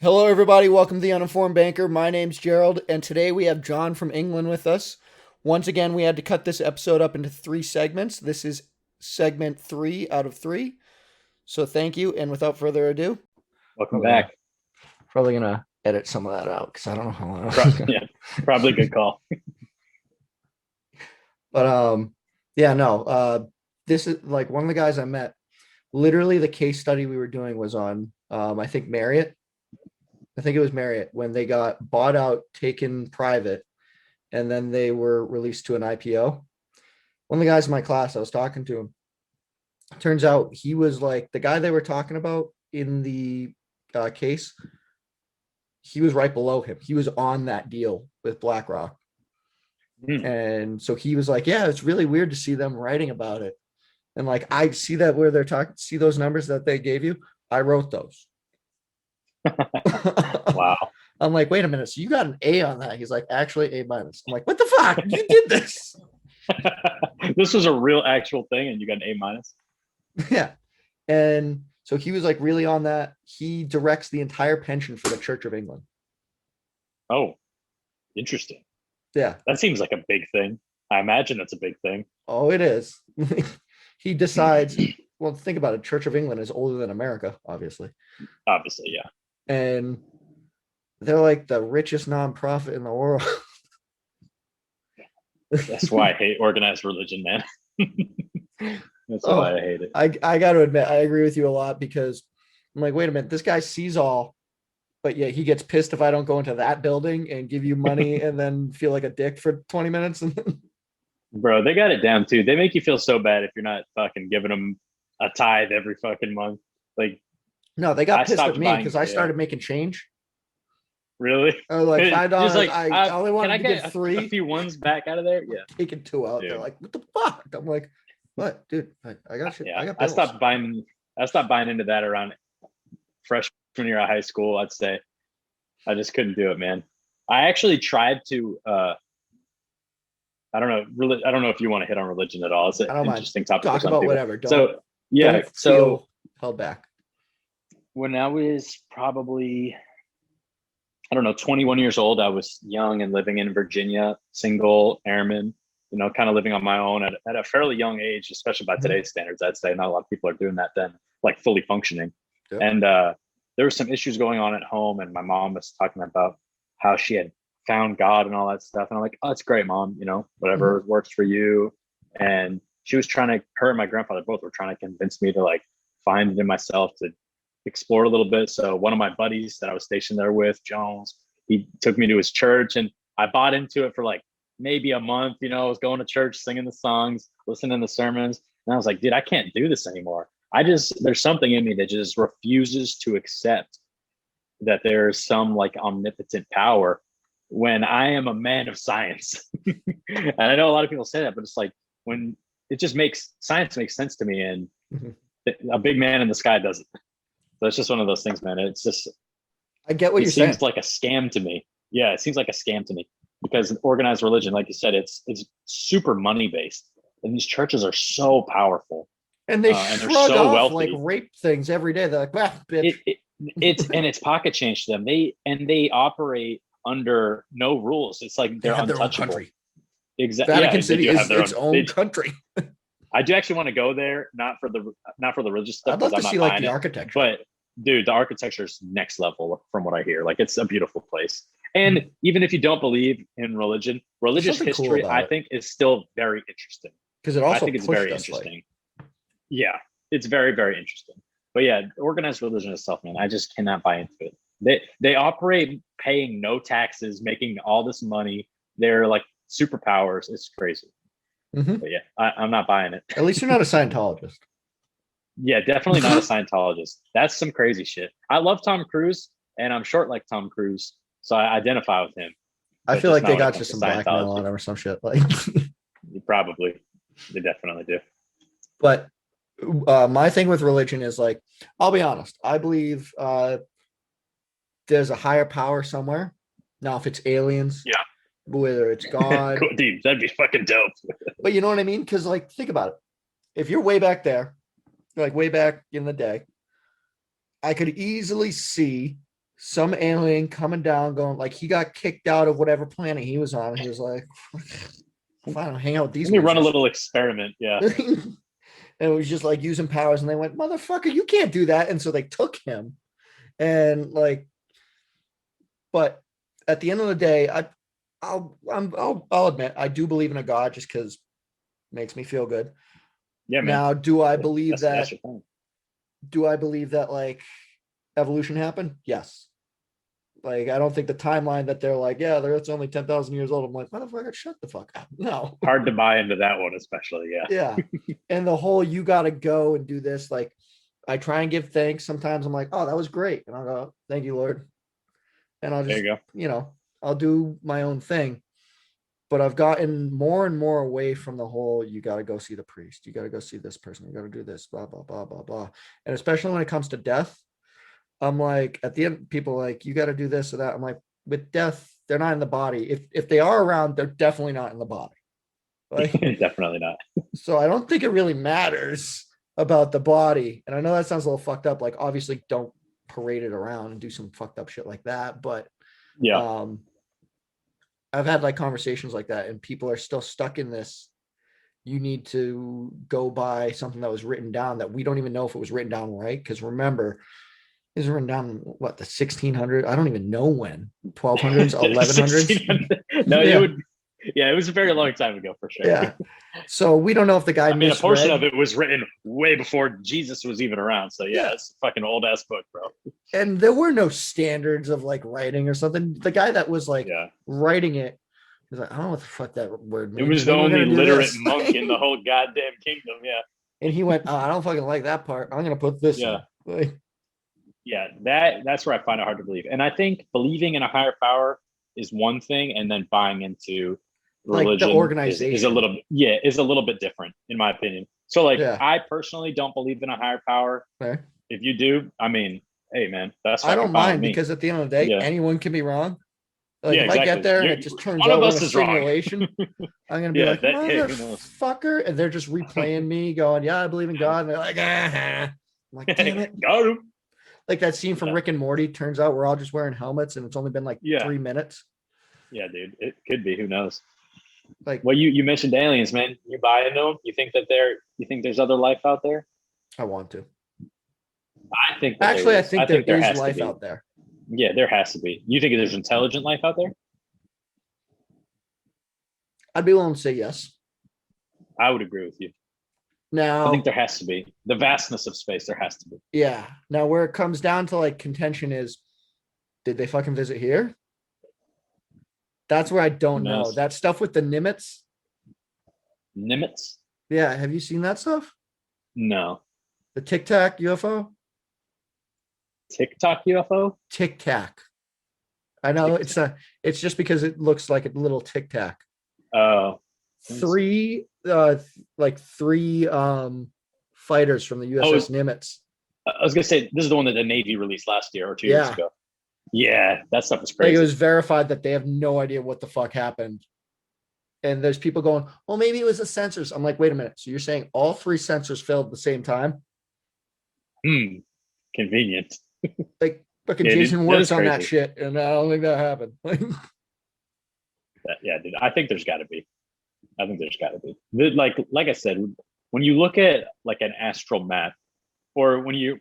Hello, everybody. Welcome to the Uninformed Banker. My name's Gerald, and today we have John from England with us. Once again, we had to cut this episode up into 3 segments. This is segment 3 out of 3. So thank you. And without further ado, Welcome probably gonna, back. probably gonna edit some of that out because I don't know how long. Yeah, probably a good call. But yeah, no. This is like one of the guys I met. Literally, the case study we were doing was on I think Marriott. I think it was Marriott when they got bought out, taken private, and then they were released to an IPO. One of the guys in my class, I was talking to him. Turns out he was like the guy they were talking about in the case. He was right below him. He was on that deal with BlackRock. And so he was like, yeah, it's really weird to see them writing about it. And like, I see that where they're talking, see those numbers that they gave you. I wrote those. Wow. I'm like, wait a minute. So you got an A on that? He's like, actually A minus. I'm like, what the fuck? You did this. This was a real actual thing and you got an A minus. Yeah. And so he was like really on that. He directs the entire pension for the Church of England. Oh, interesting. Yeah. That seems like a big thing. I imagine that's a big thing. Oh, it is. He decides, well, think about it. Church of England is older than America, obviously. Obviously, yeah. And they're like the richest nonprofit in the world. That's why I hate organized religion, man. That's why I hate it. I got to admit, I agree with you a lot because I'm like, wait a minute, this guy sees all, but yet he gets pissed if I don't go into that building and give you money and then feel like a dick for 20 minutes. Bro, they got it down too. They make you feel so bad if you're not fucking giving them a tithe every fucking month. Like, no, they got I pissed stopped at me buying. because I Yeah. started making change. Really? I was like $5. Just like, I only can wanted I to get get three. a few ones back out of there? Yeah. Taking two out. Dude. They're like, what the fuck? I'm like, what, dude? I got shit. Yeah, I got I bills. stopped buying. I stopped buying into that around freshman year of high school. I'd say I just couldn't do it, man. I actually tried to. I don't know. Really, I don't know if you want to hit on religion at all. It's an I don't mind. interesting topic for Talk some about people. whatever. So yeah. Don't So feel held back. when I was probably, I don't know, 21 years old, I was young and living in Virginia, single, airman. You know, kind of living on my own at a fairly young age, especially by today's standards. I'd say not a lot of people are doing that then, like fully functioning. Yep. And there were some issues going on at home, and my mom was talking about how she had found God and all that stuff. And I'm like, oh, that's great, Mom. You know, whatever works for you. And she was trying to, her and my grandfather both were trying to convince me to like find it in myself to explore a little bit. So one of my buddies that I was stationed there with, Jones, he took me to his church, and I bought into it for like maybe a month. You know, I was going to church, singing the songs, listening to the sermons, and I was like, dude, I can't do this anymore. There's something in me that just refuses to accept that there's some like omnipotent power when I am a man of science. And I know a lot of people say that, but it's like when it just makes science makes sense to me, and a big man in the sky doesn't. So it's just one of those things, man. It's just, I get what you're saying. It seems like a scam to me. Yeah, it seems like a scam to me because organized religion, like you said, it's super money based, and these churches are so powerful. And they and shrug so off wealthy. like rape things every day. They're like, "Bah, bitch." It's pocket change to them. They operate under no rules. It's like they're untouchable. Exactly. Vatican City is its own country. I do actually want to go there, not for the religious stuff. I'd love to see like the architecture. But dude, the architecture is next level from what I hear. Like it's a beautiful place. And even if you don't believe in religion, religious history, I think, is still very interesting. Because it also, I think it's very interesting. Yeah, it's very, very interesting. But yeah, organized religion itself, man, I just cannot buy into it. They operate paying no taxes, making all this money. They're like superpowers. It's crazy. But yeah, I'm not buying it. At least you're not a Scientologist. Yeah, definitely not a Scientologist. That's some crazy shit. I love Tom Cruise, and I'm short like Tom Cruise, so I identify with him. I feel like they got you some blackmail on him or some shit. Like, probably, they definitely do. But my thing with religion is like, I'll be honest. I believe there's a higher power somewhere. Now, if it's aliens, yeah, whether it's God, cool, dude, that'd be fucking dope. But you know what I mean? Because like, think about it. If you're way back there, like way back in the day, I could easily see some alien coming down, going like he got kicked out of whatever planet he was on. He was like, fine, I'll hang out with these Let me run a losers. little experiment. Yeah. And it was just like using powers, and they went, motherfucker, you can't do that. And so they took him. And like, but at the end of the day, I'll admit I do believe in a God just because it makes me feel good. Yeah, man. Now, do I believe That's that? your thing. Do I believe that like evolution happened? Yes. Like, I don't think the timeline that they're like, yeah, it's only 10,000 years old. I'm like, motherfucker, shut the fuck up. No. Hard to buy into that one, especially. Yeah. Yeah. And the whole, you got to go and do this. Like, I try and give thanks. Sometimes I'm like, oh, that was great. And I'll go, thank you, Lord. And I'll There just, you go. I'll do my own thing. But I've gotten more and more away from the whole, you got to go see the priest. You got to go see this person. You got to do this, blah, blah, blah, blah, blah. And especially when it comes to death, I'm like, at the end, people are like, you got to do this or that. I'm like, with death, they're not in the body. If they are around, they're definitely not in the body. Like, Definitely not. so I don't think it really matters about the body. And I know that sounds a little fucked up. Like, obviously, don't parade it around and do some fucked up shit like that. But Yeah. I've had like conversations like that, and people are still stuck in this. You need to go by something that was written down that we don't even know if it was written down right. Because remember, it was written down what, the 1600s? I don't even know when. 1200s, 1100s. No, it Yeah, would. Yeah, it was a very long time ago for sure. yeah. So we don't know if the guy I mean, a portion of misread. it was written way before Jesus was even around. So yeah, Yeah, it's a fucking old ass book, bro. and there were no standards of like writing or something. The guy that was like Yeah. writing it was like, I don't know what the fuck that word It means. was And the then we're only gonna do literate this. monk in the whole goddamn kingdom. Yeah. And he went, oh, I don't fucking like that part. I'm gonna put this Yeah. in. Like, Yeah. That's where I find it hard to believe. And I think believing in a higher power is one thing, and then buying into like the religion is a organization. little is a little bit different in my opinion. So like Yeah. I personally don't believe in a higher power. Okay. If you do, I mean, hey man, that's I fucking don't fine with mind me. because at the end of the day, Yeah. anyone can be wrong. Like Yeah, if I get exactly. there and it just turns One out of we're in a us is wrong. simulation, I'm gonna be Yeah, like, that hey, who knows? motherfucker. And they're just replaying me going, yeah, I believe in God. And they're like, I'm like, damn it. Got him. Like that scene from Yeah. Rick and Morty. Turns out we're all just wearing helmets and it's only been like Yeah. 3 minutes. Yeah, dude. It could be. Who knows? Like, Well, you mentioned aliens, man. You buy into them? You think there's other life out there? I want to. I think that there Actually, I is. I think there think there is has to life be. out there. Yeah, there has to be. You think there's intelligent life out there? I'd be willing to say yes. I would agree with you. I think Now, there has to be. The vastness of space, there has to be. yeah. Now, where it comes down to like contention is, did they fucking visit here? That's where I Who don't know. knows? That stuff with the Nimitz. Nimitz? Yeah. Have you seen that stuff? No. The Tic Tac UFO? TikTok UFO? Tic Tac. I know Tic it's a. It's just because it looks like a little Tic Tac. Oh. Three, like three fighters from the Oh, USS Nimitz. I was gonna say this is the one that the Navy released last year or 2 years Yeah. ago. Yeah, that stuff is Like it crazy. was verified that they have no idea what the fuck happened. And there's people going, well, maybe it was the sensors. I'm like, wait a minute. So you're saying all three sensors failed at the same time? Convenient. Like fucking Yeah, dude, Jason that works is on that crazy. shit. And I don't think that happened. Yeah, dude. I think there's got to be. I think there's got to be. Like I said, when you look at like an astral map, or when you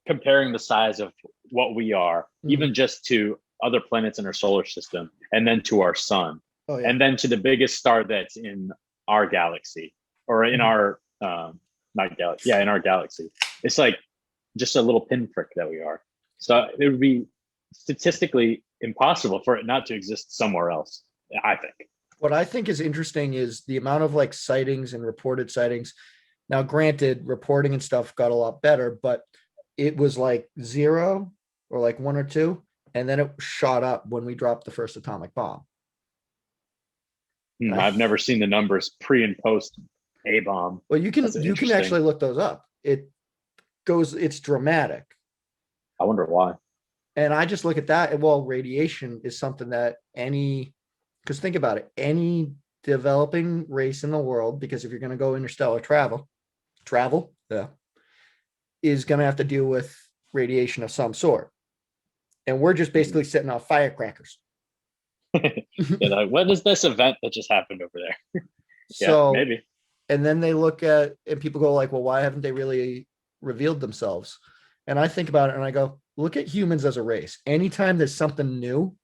comparing the size of what we are, even just to other planets in our solar system, and then to our sun, Oh yeah. and then to the biggest star that's in our galaxy, or in our not galaxy, yeah, in our galaxy, it's like just a little pinprick that we are. So it would be statistically impossible for it not to exist somewhere else. I think. What I think is interesting is the amount of like sightings and reported sightings. Now, granted, reporting and stuff got a lot better, but it was like zero or like one or two, and then it shot up when we dropped the first atomic bomb. I've never seen the numbers pre and post A bomb. Well, you can That's actually interesting. look those up. It's dramatic. I wonder why. And I just look at that. And well, radiation is something that because think about it, any developing race in the world, because if you're going to go interstellar travel, yeah, is going to have to deal with radiation of some sort. and we're just basically sitting on firecrackers. Yeah, like, what is this event that just happened over there? Yeah, So, maybe. and then they look at, and people go like, well, why haven't they really revealed themselves? And I think about it and I go, look at humans as a race. Anytime there's something new,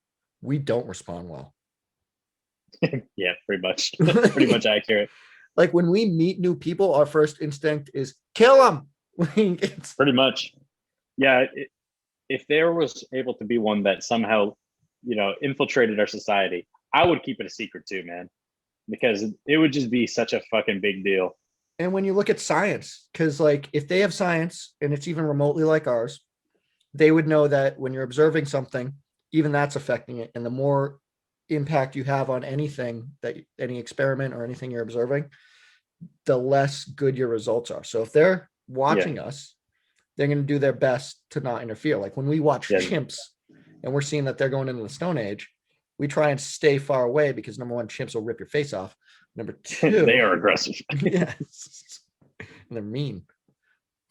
we don't respond well. Yeah, pretty much. Pretty much accurate. Like when we meet new people, our first instinct is kill them. It's, Pretty much. Yeah, if there was able to be one that somehow, infiltrated our society, I would keep it a secret too, man, because it would just be such a fucking big deal. and when you look at science, because like if they have science and it's even remotely like ours, they would know that when you're observing something, even that's affecting it. And the more impact you have on anything, that any experiment or anything you're observing, the less good your results are. So if they're Yeah, watching us, they're going to do their best to not interfere. Like when we watch yeah, chimps and we're seeing that they're going into the Stone Age, we try and stay far away because number one, chimps will rip your face off. Number two, they are aggressive. yes, and they're mean.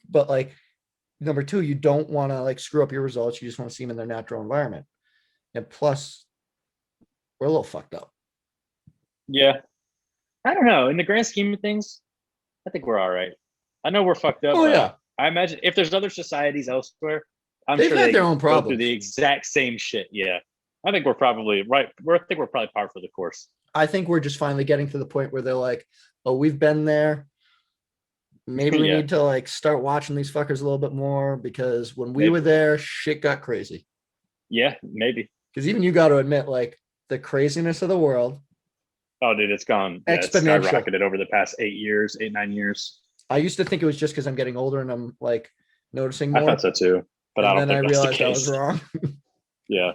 But like number two, you don't want to like screw up your results. You just want to see them in their natural environment. And plus, we're a little fucked up. Yeah, I don't know. In the grand scheme of things, I think we're all right. I know we're fucked up, Oh but yeah, I imagine if there's other societies elsewhere, I'm they've sure had they their own go through problems. the exact same shit. Yeah, I think we're probably right. I think we're probably par for the course. I think we're just finally getting to the point where they're like, oh, we've been there. Maybe we Yeah, need to like start watching these fuckers a little bit more because when we were maybe. there, shit got crazy. Yeah, maybe. Because even you got to admit, like the craziness of the world, Oh, dude, it's gone. Yeah, it's exponential. skyrocketed over the past 8 years, 8, 9 years. I used to think it was just because I'm getting older and I'm like noticing I thought more. so too, but I And don't then I think that's the realized I was case. wrong. Yeah,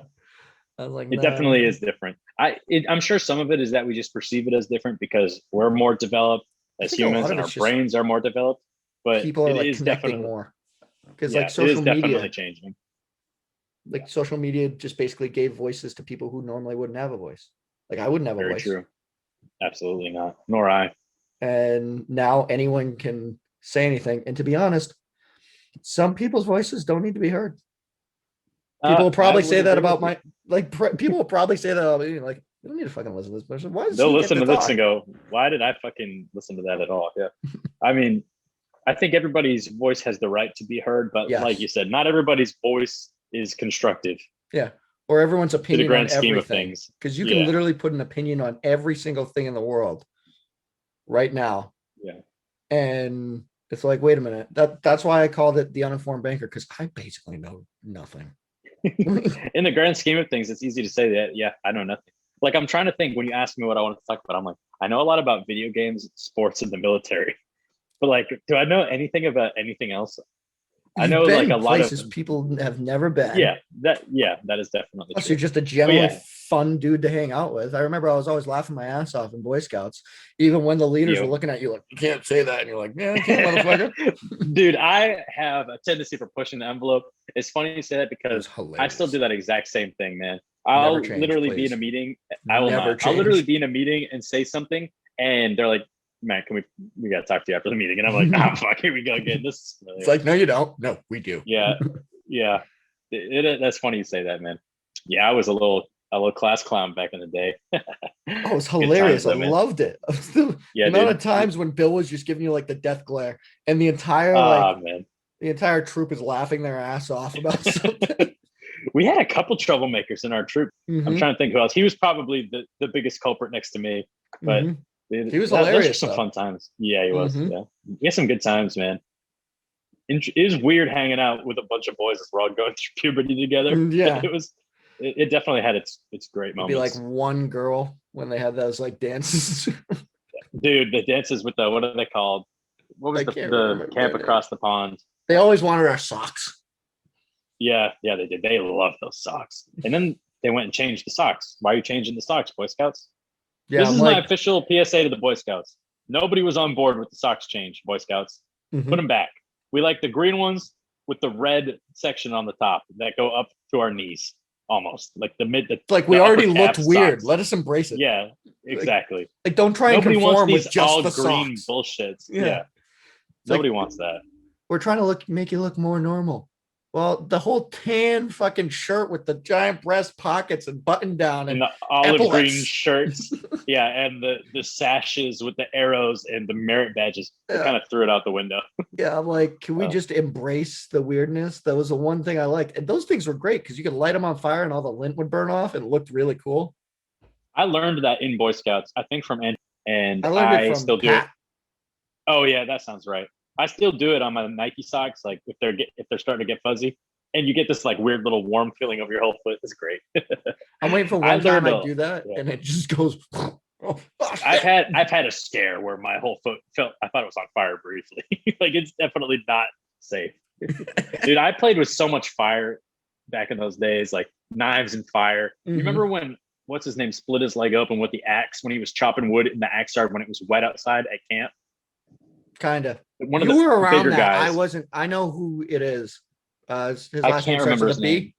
I was like, it no. definitely is different. I'm sure some of it is that we just perceive it as different because we're more developed I as think a humans lot of and our it's just brains are more developed. But people are it like is connecting definitely, more. Because yeah, it is definitely like social media just basically gave voices to people who normally wouldn't have a voice. Like I wouldn't have a very voice. true. Absolutely not. Nor I. And now anyone can say anything. And to be honest, some people's voices don't need to be heard. People will I probably would say that agree with about you. my people will probably say that about me. Like, you don't need to fucking listen to this person. Why does They'll he get listen to to this and talk? go, "Why did I fucking listen to that at all?" Yeah, I mean, I think everybody's voice has the right to be heard, but like Yes. you said, not everybody's voice is constructive Yeah. Or everyone's to the opinion on grand scheme of everything. things. Because you can Yeah, literally put an opinion on every single thing in the world right now. yeah. And it's like, wait a minute. That's why I called it the uninformed banker, because I basically know nothing. In the grand scheme of things, it's easy to say that. Yeah, I know nothing. Like I'm trying to think when you ask me what I want to talk about. I'm like, I know a lot about video games, sports, and the military, but like, do I know anything about anything else? I You've know like a been lot of places people have never been. that is definitely Plus, you're true. just a But generally yeah, fun dude to hang out with. I remember I was always laughing my ass off in Boy Scouts, even when the leaders were you looking at you like, you can't say that. And you're like, yeah, I can, motherfucker. dude, I have a tendency for pushing the envelope. It's funny you say that It was because I still hilarious. do that exact same thing, man. Never I'll change, literally be in a please. meeting. I will Never not. I'll literally change. be in a meeting and say something, and they're like, "Man, can we gotta talk to you after the meeting?" And I'm like, "Ah, fuck, here we go again." This is It's familiar. like, no, you don't. No, we do. Yeah, yeah. That's funny you say that, man. Yeah, I was a little class clown back in the day. Oh, it was Good times hilarious. I though, man. loved it. The Yeah, amount dude. of times when Bill was just giving you like the death glare and Ah, man. the entire troop is laughing their ass off about something. We had a couple troublemakers in our troop. I'm Hmm. trying to think who else. He was probably the biggest culprit next to me, but Hmm. He was those are hilarious some though. fun times. Yeah, he was. Hmm. Yeah, we had some good times, man. It is weird hanging out with a bunch of boys as we're all going through puberty together, but Yeah. it definitely had its great It'd be like moments, one girl when they had those like dances. dude. The dances with the what are they called? What was I the can't the remember their camp name. across the pond? They always wanted our socks. Yeah, yeah, they did. They loved those socks, and then they went and changed the socks. Why are you changing the socks, Boy Scouts? Yeah, This I'm is my like, official PSA to the Boy Scouts. Nobody was on board with the socks change, Boy Scouts. Put mhm. them back. We like the green ones with the red section on the top that go up to our knees, almost like Like we the upper already looked calf weird. socks. Let us embrace it. Yeah, Like, exactly. like don't try and Nobody wants conform with these just all the green socks. bullshits. Yeah. Yeah, It's nobody like wants that. we're trying to make you look more normal. Well, the whole tan fucking shirt with the giant breast pockets and button down And and the olive green epaulets. shirts. Yeah, and the sashes with the arrows and the merit badges. I Yeah. kind of threw it out the window. Yeah, I'm like, can we just embrace the weirdness? That was the one thing I liked. And those things were great because you could light them on fire and all the lint would burn off and it looked really cool. I learned that in Boy Scouts, I think from and I learned it I from still do it. Pat. Oh yeah, that sounds right. I still do it on my Nike socks, like if they're starting to get fuzzy, and you get this like weird little warm feeling over your whole foot. It's great. I'm waiting for I one time learned I a do that yeah. and it just goes, oh, shit. I've had a scare where my whole foot felt I thought it was on fire briefly. Like it's definitely not safe. Dude, I played with so much fire back in those days, like knives and fire. You Mm-hmm. remember when what's his name split his leg open with the axe when he was chopping wood in the axe yard when it was wet outside at camp? Kind of. One of You were the around bigger that. I guys. wasn't. I know who it is. His I last name can't starts remember with a his name.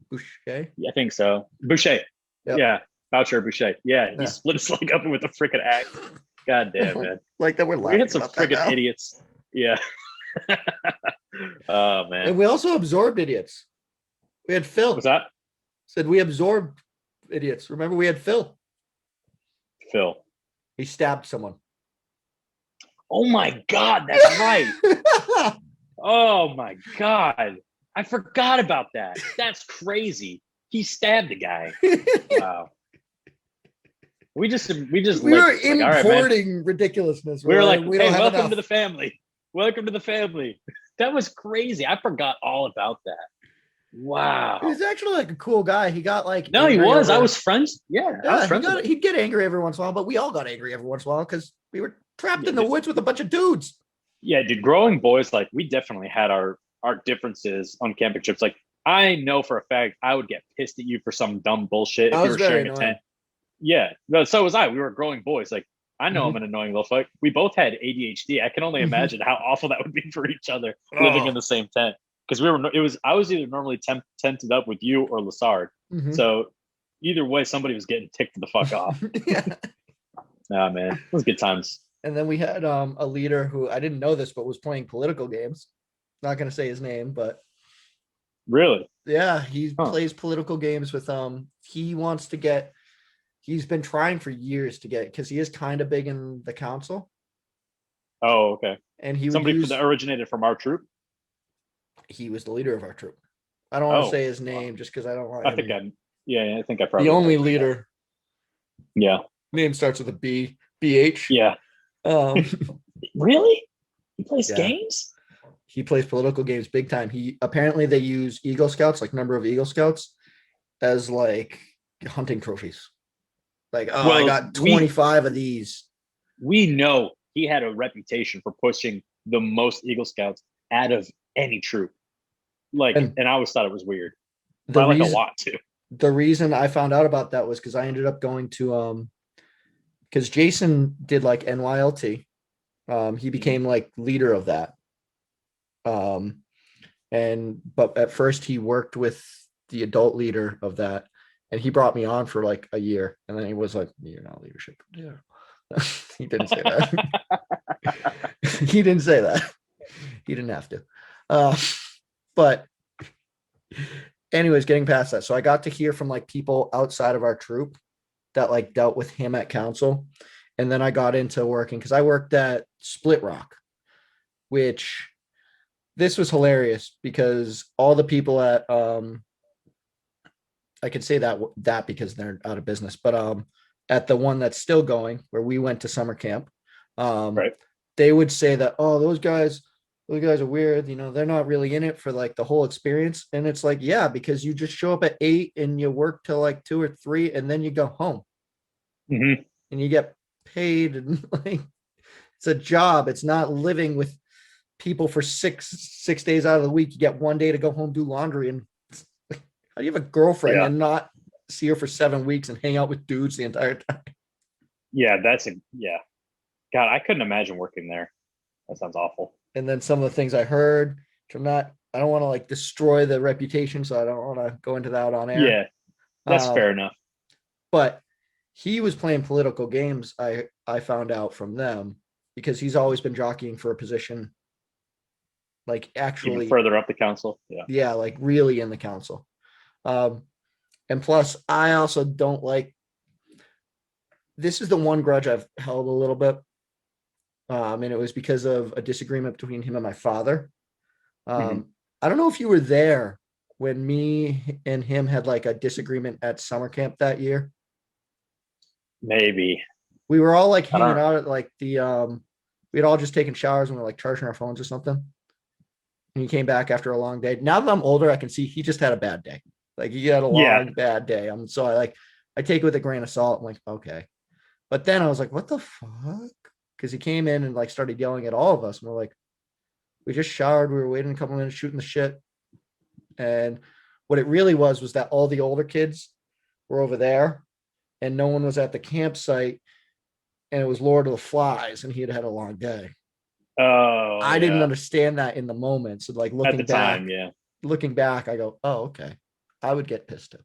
B. Boucher. I think so. Boucher. Yep. Yeah. Boucher Boucher. Yeah. He Yeah. split his leg open with a freaking axe. God damn, man. Like that we're We laughing had some about that freaking now. idiots. Yeah. Oh, man. And we also absorbed idiots. We had What's Phil. that? Said we absorbed idiots. Remember we had Phil. Phil. He stabbed someone. Oh, my God. That's right. Oh, my God. I forgot about that. That's crazy. He stabbed a guy. Wow. We just We like, were all right, man. importing ridiculousness. We were like, we hey, don't have welcome enough. to the family. Welcome to the family. That was crazy. I forgot all about that. Wow. He's actually like a cool guy. He got like No, he angry was. I over. was friends. Yeah, I was Yeah, friends with him. he'd get angry every once in a while, but we all got angry every once in a while because we were trapped Yeah, in the woods with a bunch of dudes. yeah, dude. Growing boys, like we definitely had our differences on camping trips. Like I know for a fact I would get pissed at you for some dumb bullshit I if you was were very sharing a tent. annoying. Yeah, no, so was I. We were growing boys. Like I know I'm Mhm. an annoying little fuck. We both had ADHD. I can only Mhm. imagine how awful that would be for each other living in Oh. the same tent. Because we were, it was I was either normally tented up with you or Lassard. Mhm. So either way, somebody was getting ticked the fuck off. Yeah. Nah, man, it was good times. And then we had a leader who I didn't know this, but was playing political games. Not gonna say his name, but Really? yeah, he Huh? plays political games with he wants to get he's been trying for years to get because he is kind of big in the council Oh, okay. and he would Somebody that use originated from our troop. he was the leader of our troop. I don't want to Oh, say his wow. name just because I don't want I think him. I. Yeah, I think I The probably know only who you meant. leader Yeah. name starts with a B, BH. Yeah. Um, Really? He plays yeah, games? he plays political games big time. He apparently they use Eagle Scouts, like number of Eagle Scouts, as like hunting trophies. Like, oh, I Well, got 25 of these. we know he had a reputation for pushing the most Eagle Scouts out of any troop. Like, And and I always thought it was weird the by like a reason lot too. the reason I found out about that was because I ended up going to because Jason did like NYLT. He Mhm. became like leader of that. Um, but at first he worked with the adult leader of that, and he brought me on for like a year, and then he was like, "You're not leadership." Yeah, he didn't say that. He didn't say that. He didn't have to. Uh, but anyways, getting past that, so I got to hear from like people outside of our troop that like dealt with him at council, and then I got into working because I worked at Split Rock, which this was hilarious because all the people at I could say that because they're out of business, but at the one that's still going where we went to summer camp, um Right. they would say that, oh, those guys are weird, they're not really in it for like the whole experience. And it's like, yeah, because you just show up at 8 and you work till like 2 or 3 and then you go home Mm-hmm. and you get paid and like it's a job. It's not living with people for six days out of the week. You get 1 day to go home, do laundry, and how do you have a girlfriend Yeah. and not see her for 7 weeks and hang out with dudes the entire time? Yeah. That's a yeah. God, I couldn't imagine working there. That sounds awful. And then some of the things I heard, which I don't want to like destroy the reputation, so I don't want to go into that on air. Yeah, that's Um, fair enough. but he was playing political games. I found out from them because he's always been jockeying for a position like Even actually, further up the council. Yeah. yeah, like really in the council. Um, and plus, I also don't like, this is the one grudge I've held a little bit. And it was because of a disagreement between him and my father. Mhm. Um, I don't know if you were there when me and him had like a disagreement at summer camp that year. Maybe. We were all like I hanging don't. out at like we had all just taken showers and we are like charging our phones or something. And he came back after a long day. Now that I'm older, I can see he just had a bad day. Like he had a Yeah. long bad day. So I take it with a grain of salt. I'm like, okay. But then I was like, what the fuck? Because he came in and like started yelling at all of us. And we're like, we just showered. We were waiting a couple minutes shooting the shit. And what it really was that all the older kids were over there and no one was at the campsite. And it was Lord of the Flies and he had had a long day. Oh I didn't yeah. understand that in the moment. So like At the time, yeah. looking back, I go, oh, okay. I would get pissed too.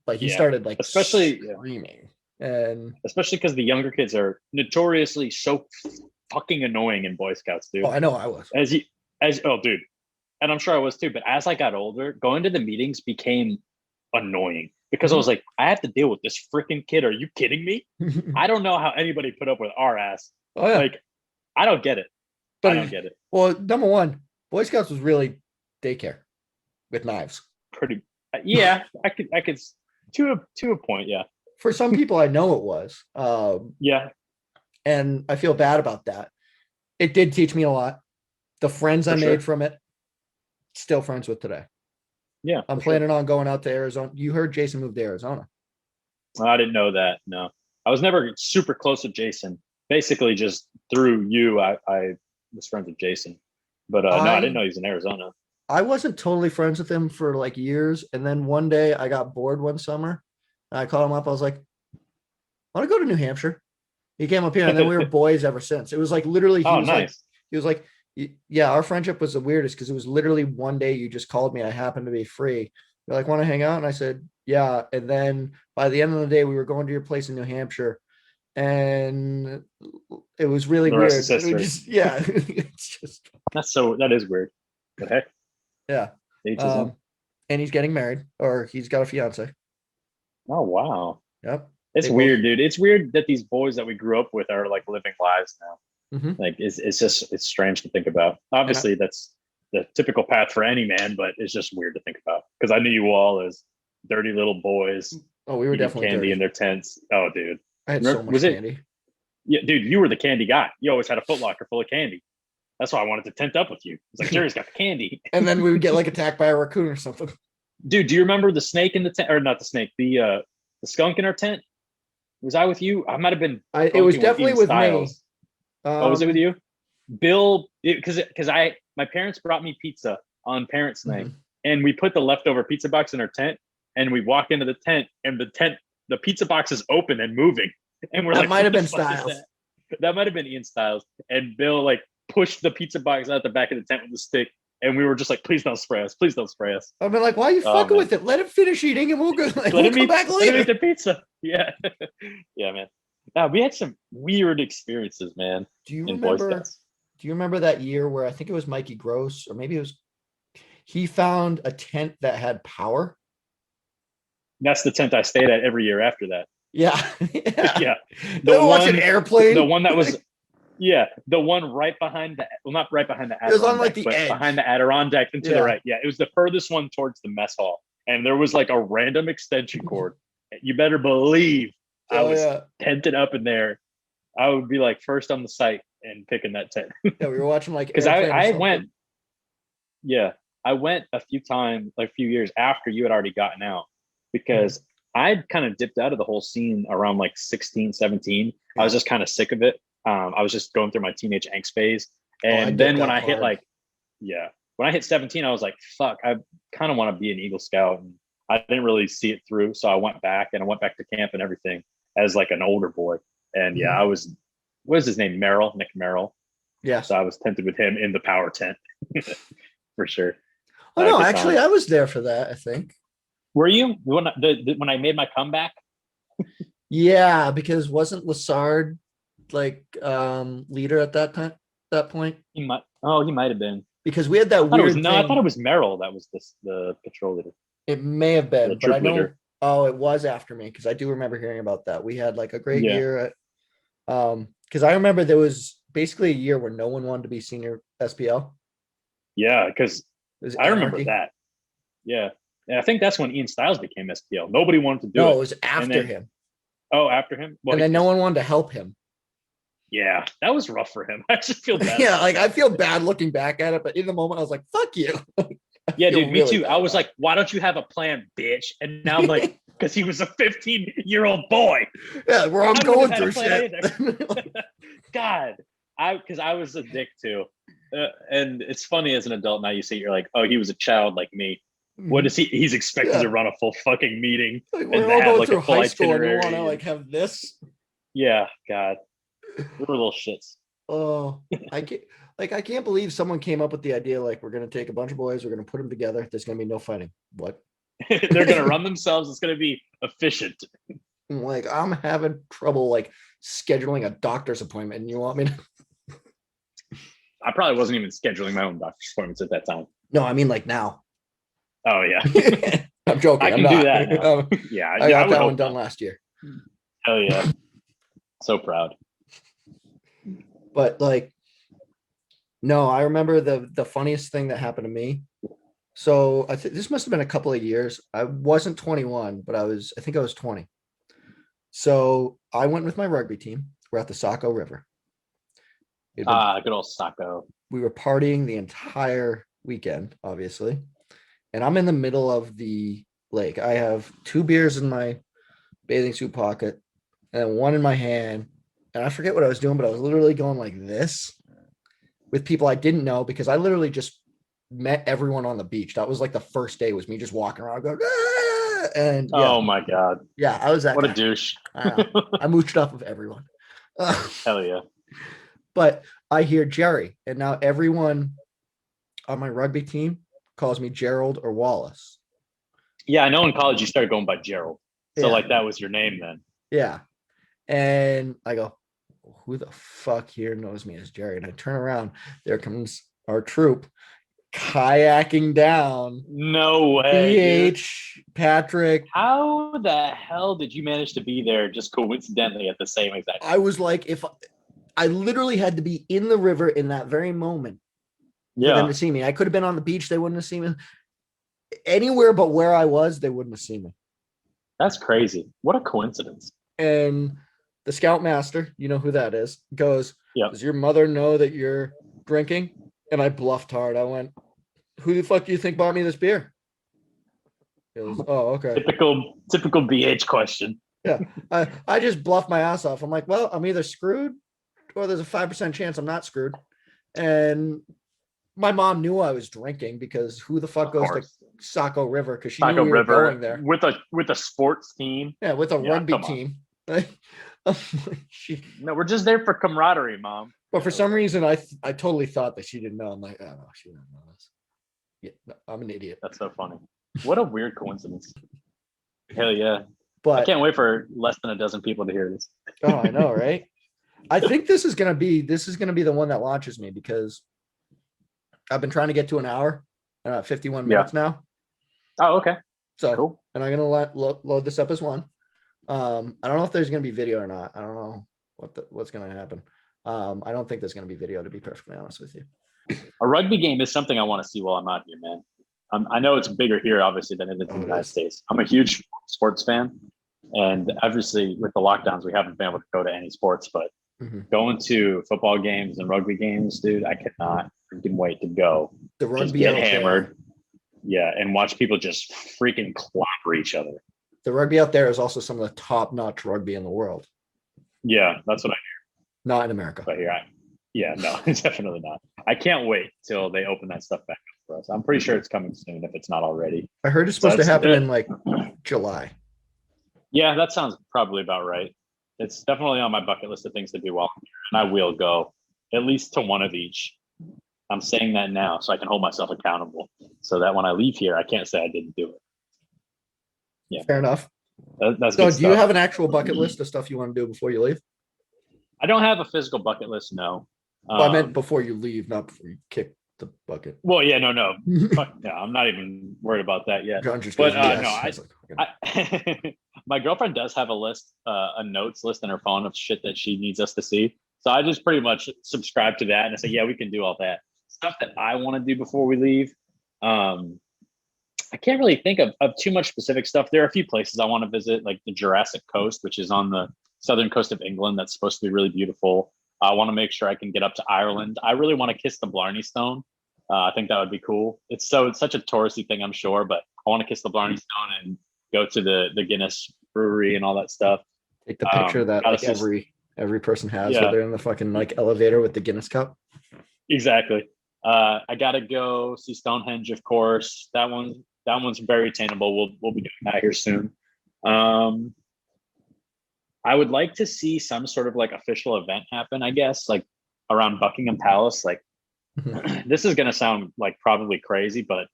But he Yeah. started like Especially yeah. screaming. And Especially because the younger kids are notoriously so fucking annoying in Boy Scouts, oh, dude. I know I was. As you as oh dude. And I'm sure I was too, but as I got older, going to the meetings became annoying because I Mhm. was like, I have to deal with this freaking kid. Are you kidding me? I don't know how anybody put up with our ass. Oh yeah. Like, I don't get it. I don't But get it. well, number one, Boy Scouts was really daycare with knives. Pretty yeah, I could to a point, yeah. For some people, I know it was. Yeah, And I feel bad about that. It did teach me a lot. The friends I for made sure. from it, still friends with today. Yeah, I'm for sure. planning on going out to Arizona. You heard Jason moved to Arizona. I didn't know that. No. I was never super close with Jason. Basically just through you, I was friends with Jason. But no, I didn't I know he was in Arizona. I wasn't totally friends with him for like years, and then one day I got bored one summer, and I called him up. I was like, "I want to go to New Hampshire." He came up here, and then we were boys ever since. It was like literally, Oh, nice. he was like, yeah, our friendship was the weirdest because it was literally one day you just called me. I happened to be free. You're like, want to hang out? And I said, yeah. And then by the end of the day, we were going to your place in New Hampshire, and it was really The rest is weird. It was history. just, yeah, it's just, That is weird. But heck, yeah. each his own. Um, and he's getting married, or he's got a fiance. Oh wow. Yep. It's They both. weird, dude. It's weird that these boys that we grew up with are like living lives now. Mhm. Like it's just it's strange to think about. And I, Obviously, that's the typical path for any man, but it's just weird to think about because I knew you all as dirty little boys oh, we were eating definitely candy in dirty. their tents. Oh, dude, I had so remember, much was it? candy. Yeah, dude, you were the candy guy. You always had a Footlocker full of candy. That's why I wanted to tent up with you. It's like Jerry's got the candy. And then we would get like attacked by a raccoon or something. Dude, do you remember the snake in the tent, or not the snake, the skunk in our tent? Was I with you? I might have been It was bunking with definitely Ian with me. Styles. Oh, was it with Um, you? Bill, because I my parents brought me pizza on Parents' Night, mhm. and we put the leftover pizza box in our tent, and we walk into the tent, and the pizza box is open and moving, and we're That like, might "What have the been fuck is Styles. that?" That might have been Ian Styles, and Bill like pushed the pizza box out the back of the tent with a stick, and we were just like, "Please don't spray us! Please don't spray us!" I've been like, why are you Oh fucking man, with it? Let him finish eating and we'll go like let we'll him come eat, back let him eat later. the pizza. Yeah, yeah, man. We had some weird experiences, man, Do you in Boy remember Scouts. do you remember that year where I think it was Mikey Gross, or maybe it was he found a tent that had power? That's the tent I stayed at every year after that. Yeah. Yeah. Yeah, the They were watching one, the airplane. one that was Like, yeah, the one right behind the well, not right behind the it was on like Adirondack, the but behind edge. the Adirondack and to the Yeah. right. Yeah, it was the furthest one towards the mess hall, and there was like a random extension cord. You better believe I Oh was yeah. tented up in there. I would be like first on the site and picking that tent Yeah, we were watching like because airplane or I went something. yeah, I went a few times, like a few years after you had already gotten out Mhm. because I'd kind of dipped out of the whole scene around like 16, 17. I was Yeah. just kind of sick of it. I was just going through my teenage angst phase. Oh, I And dipped then when out I hit hard. like, yeah, when I hit 17, I was like, fuck, I kind of want to be an Eagle Scout. And I didn't really see it through. So I went back and I went back to camp and everything as like an older boy. And yeah, Mhm. I was, what is his name? Merrill, Nick Merrill. So Yes. I was tented with him in the power tent for sure. Oh no, Good actually I times. was there for that, I think. Were you when I made my comeback? Yeah, because wasn't Lassard like leader at that time? that point? He might. Oh, he might have been. Because we had that I thought it was weird no. I thought thing. it was Merrill that was the patrol leader, It may have or the been, but I troop know. leader. Oh, it was after me because I do remember hearing about that. We had like a great Yeah, year at because I remember there was basically a year where no one wanted to be senior SPL. yeah. Because It was I remember anarchy. that. Yeah, and I think that's when Ian Styles became SPL. Nobody wanted to do No, it, it was and after then him. after him. Well, And he then no just one wanted to help him. yeah, that was rough for him. I just feel bad Yeah, about like I that. feel bad looking back at it, but in the moment I was like, fuck you. I Yeah, feel dude, me really too. I bad was about like, why don't you have a plan, bitch? And now I'm like, because he was a 15-year-old boy. it. Yeah, where I'm I wouldn't have going had a through plan shit. either. God, because I was a dick too. And it's funny as an adult now. You see, you're like, oh, he was a child like me. What is he? He's expected Yeah. to run a full fucking meeting Like and we're to all have going like a through full high school and you want to itinerary. And like have this. yeah, God, we were little shits. Oh, I can't I can't believe someone came up with the idea like we're gonna take a bunch of boys, we're gonna put them together. There's gonna be no fighting. What? They're gonna run themselves. It's gonna be efficient. Like I'm having trouble like scheduling a doctor's appointment, and you want me to? I probably wasn't even scheduling my own doctor's appointments at that time. No, I mean like now. Oh yeah, I'm joking. I I'm can do not. that now. Yeah, I I got would that one hope done not. last year. Hell yeah, so proud. But like, no, I remember the funniest thing that happened to me. So I think this must have been a couple of years. I wasn't 21, but I think I was 20. So I went with my rugby team. We're at the Saco River. It'd been Good old Sacco. We were partying the entire weekend, obviously. And I'm in the middle of the lake. I have two beers in my bathing suit pocket and one in my hand. And I forget what I was doing, but I was literally going like this with people I didn't know because I literally just met everyone on the beach. That was like the first day was me just walking around going, "Ah!" And Oh my god, yeah, I was that what a guy. douche. I know. I mooched off of everyone. Hell yeah. But I hear Jerry, and now everyone on my rugby team calls me Gerald or Wallace. Yeah, I know in college you started going by Gerald. So Yeah, like that was your name then. yeah. And I go, who the fuck here knows me as Jerry? And I turn around, there comes our troop kayaking down. No way, dude. BH, Patrick. How the hell did you manage to be there just coincidentally at the same exact I time? was like, if I literally had to be in the river in that very moment for them Yeah, to see me. I could have been on the beach, they wouldn't have seen me. Anywhere but where I was, they wouldn't have seen me. that's crazy. What a coincidence. And the scoutmaster, you know who that is, goes, Yep. does your mother know that you're drinking? And I bluffed hard. I went, who the fuck do you think bought me this beer? He goes, oh, okay. Typical BH question. Yeah. I just bluffed my ass off. I'm like, well, I'm either screwed or there's a 5% chance I'm not screwed. And my mom knew I was drinking because who the fuck Of goes to course. Saco River? Because she knew Saco we were going River there. with a sports team. Yeah, with a Yeah, rugby come on. team. she, No, we're just there for camaraderie, mom. but Yeah, for some okay. reason, I totally thought that she didn't know. I'm like, oh no, she didn't know this. Yeah, no, I'm an idiot. That's so funny. What a weird coincidence. Hell yeah. I But can't wait for less than a dozen people to hear this. oh, I know, right? I think this is gonna be the one that launches me because I've been trying to get to an hour, 51 Yeah. minutes now. Oh, okay. So, Cool. and I'm gonna load this up as one. I don't know if there's gonna be video or not. I don't know what's gonna happen. I don't think there's gonna be video, to be perfectly honest with you. A rugby game is something I want to see while I'm out here, man. I know it's bigger here, obviously, than it is in Oh, the it United is. States. I'm a huge sports fan, and obviously, with the lockdowns, we haven't been able to go to any sports. But Mhm. going to football games and rugby games, dude, I cannot freaking wait to go. The Just rugby get out there, hammered, yeah, and watch people just freaking clobber each other. the rugby out there is also some of the top-notch rugby in the world, Yeah, that's what I not in America. but here. Yeah, no, definitely not. I can't wait till they open that stuff back up for us. I'm pretty sure it's coming soon if it's not already. I heard it's So supposed to that's happen in like July. yeah, that sounds probably about right. It's definitely on my bucket list of things to do while I'm here, and I will go at least to one of each. I'm saying that now so I can hold myself accountable, so that when I leave here, I can't say I didn't do it. Yeah, Fair enough. that's So, good do you stuff. have an actual bucket list of stuff you want to do before you leave? I don't have a physical bucket list, no. Well, I meant before you leave, not before you kick the bucket. Well, yeah, no, fuck no, I'm not even worried about that yet. John just But goes, yes. no, I was like, I my girlfriend does have a list, a notes list in her phone of shit that she needs us to see. So I just pretty much subscribe to that and I say, yeah, we can do all that stuff that I want to do before we leave. Um, I can't really think of too much specific stuff. There are a few places I want to visit, like the Jurassic Coast, which is on the southern coast of England. That's supposed to be really beautiful. I want to make sure I can get up to Ireland. I really want to kiss the Blarney Stone. I think that would be cool. It's such a touristy thing, I'm sure, but I want to kiss the Blarney Stone and go to the Guinness brewery and all that stuff. take the picture that like every person has where they're in the fucking like elevator with the Guinness cup. Exactly. I gotta go see Stonehenge, of course. That one's very attainable. We'll be doing that here soon. I would like to see some sort of like official event happen, I guess, like around Buckingham Palace. Like this is gonna sound like probably crazy, but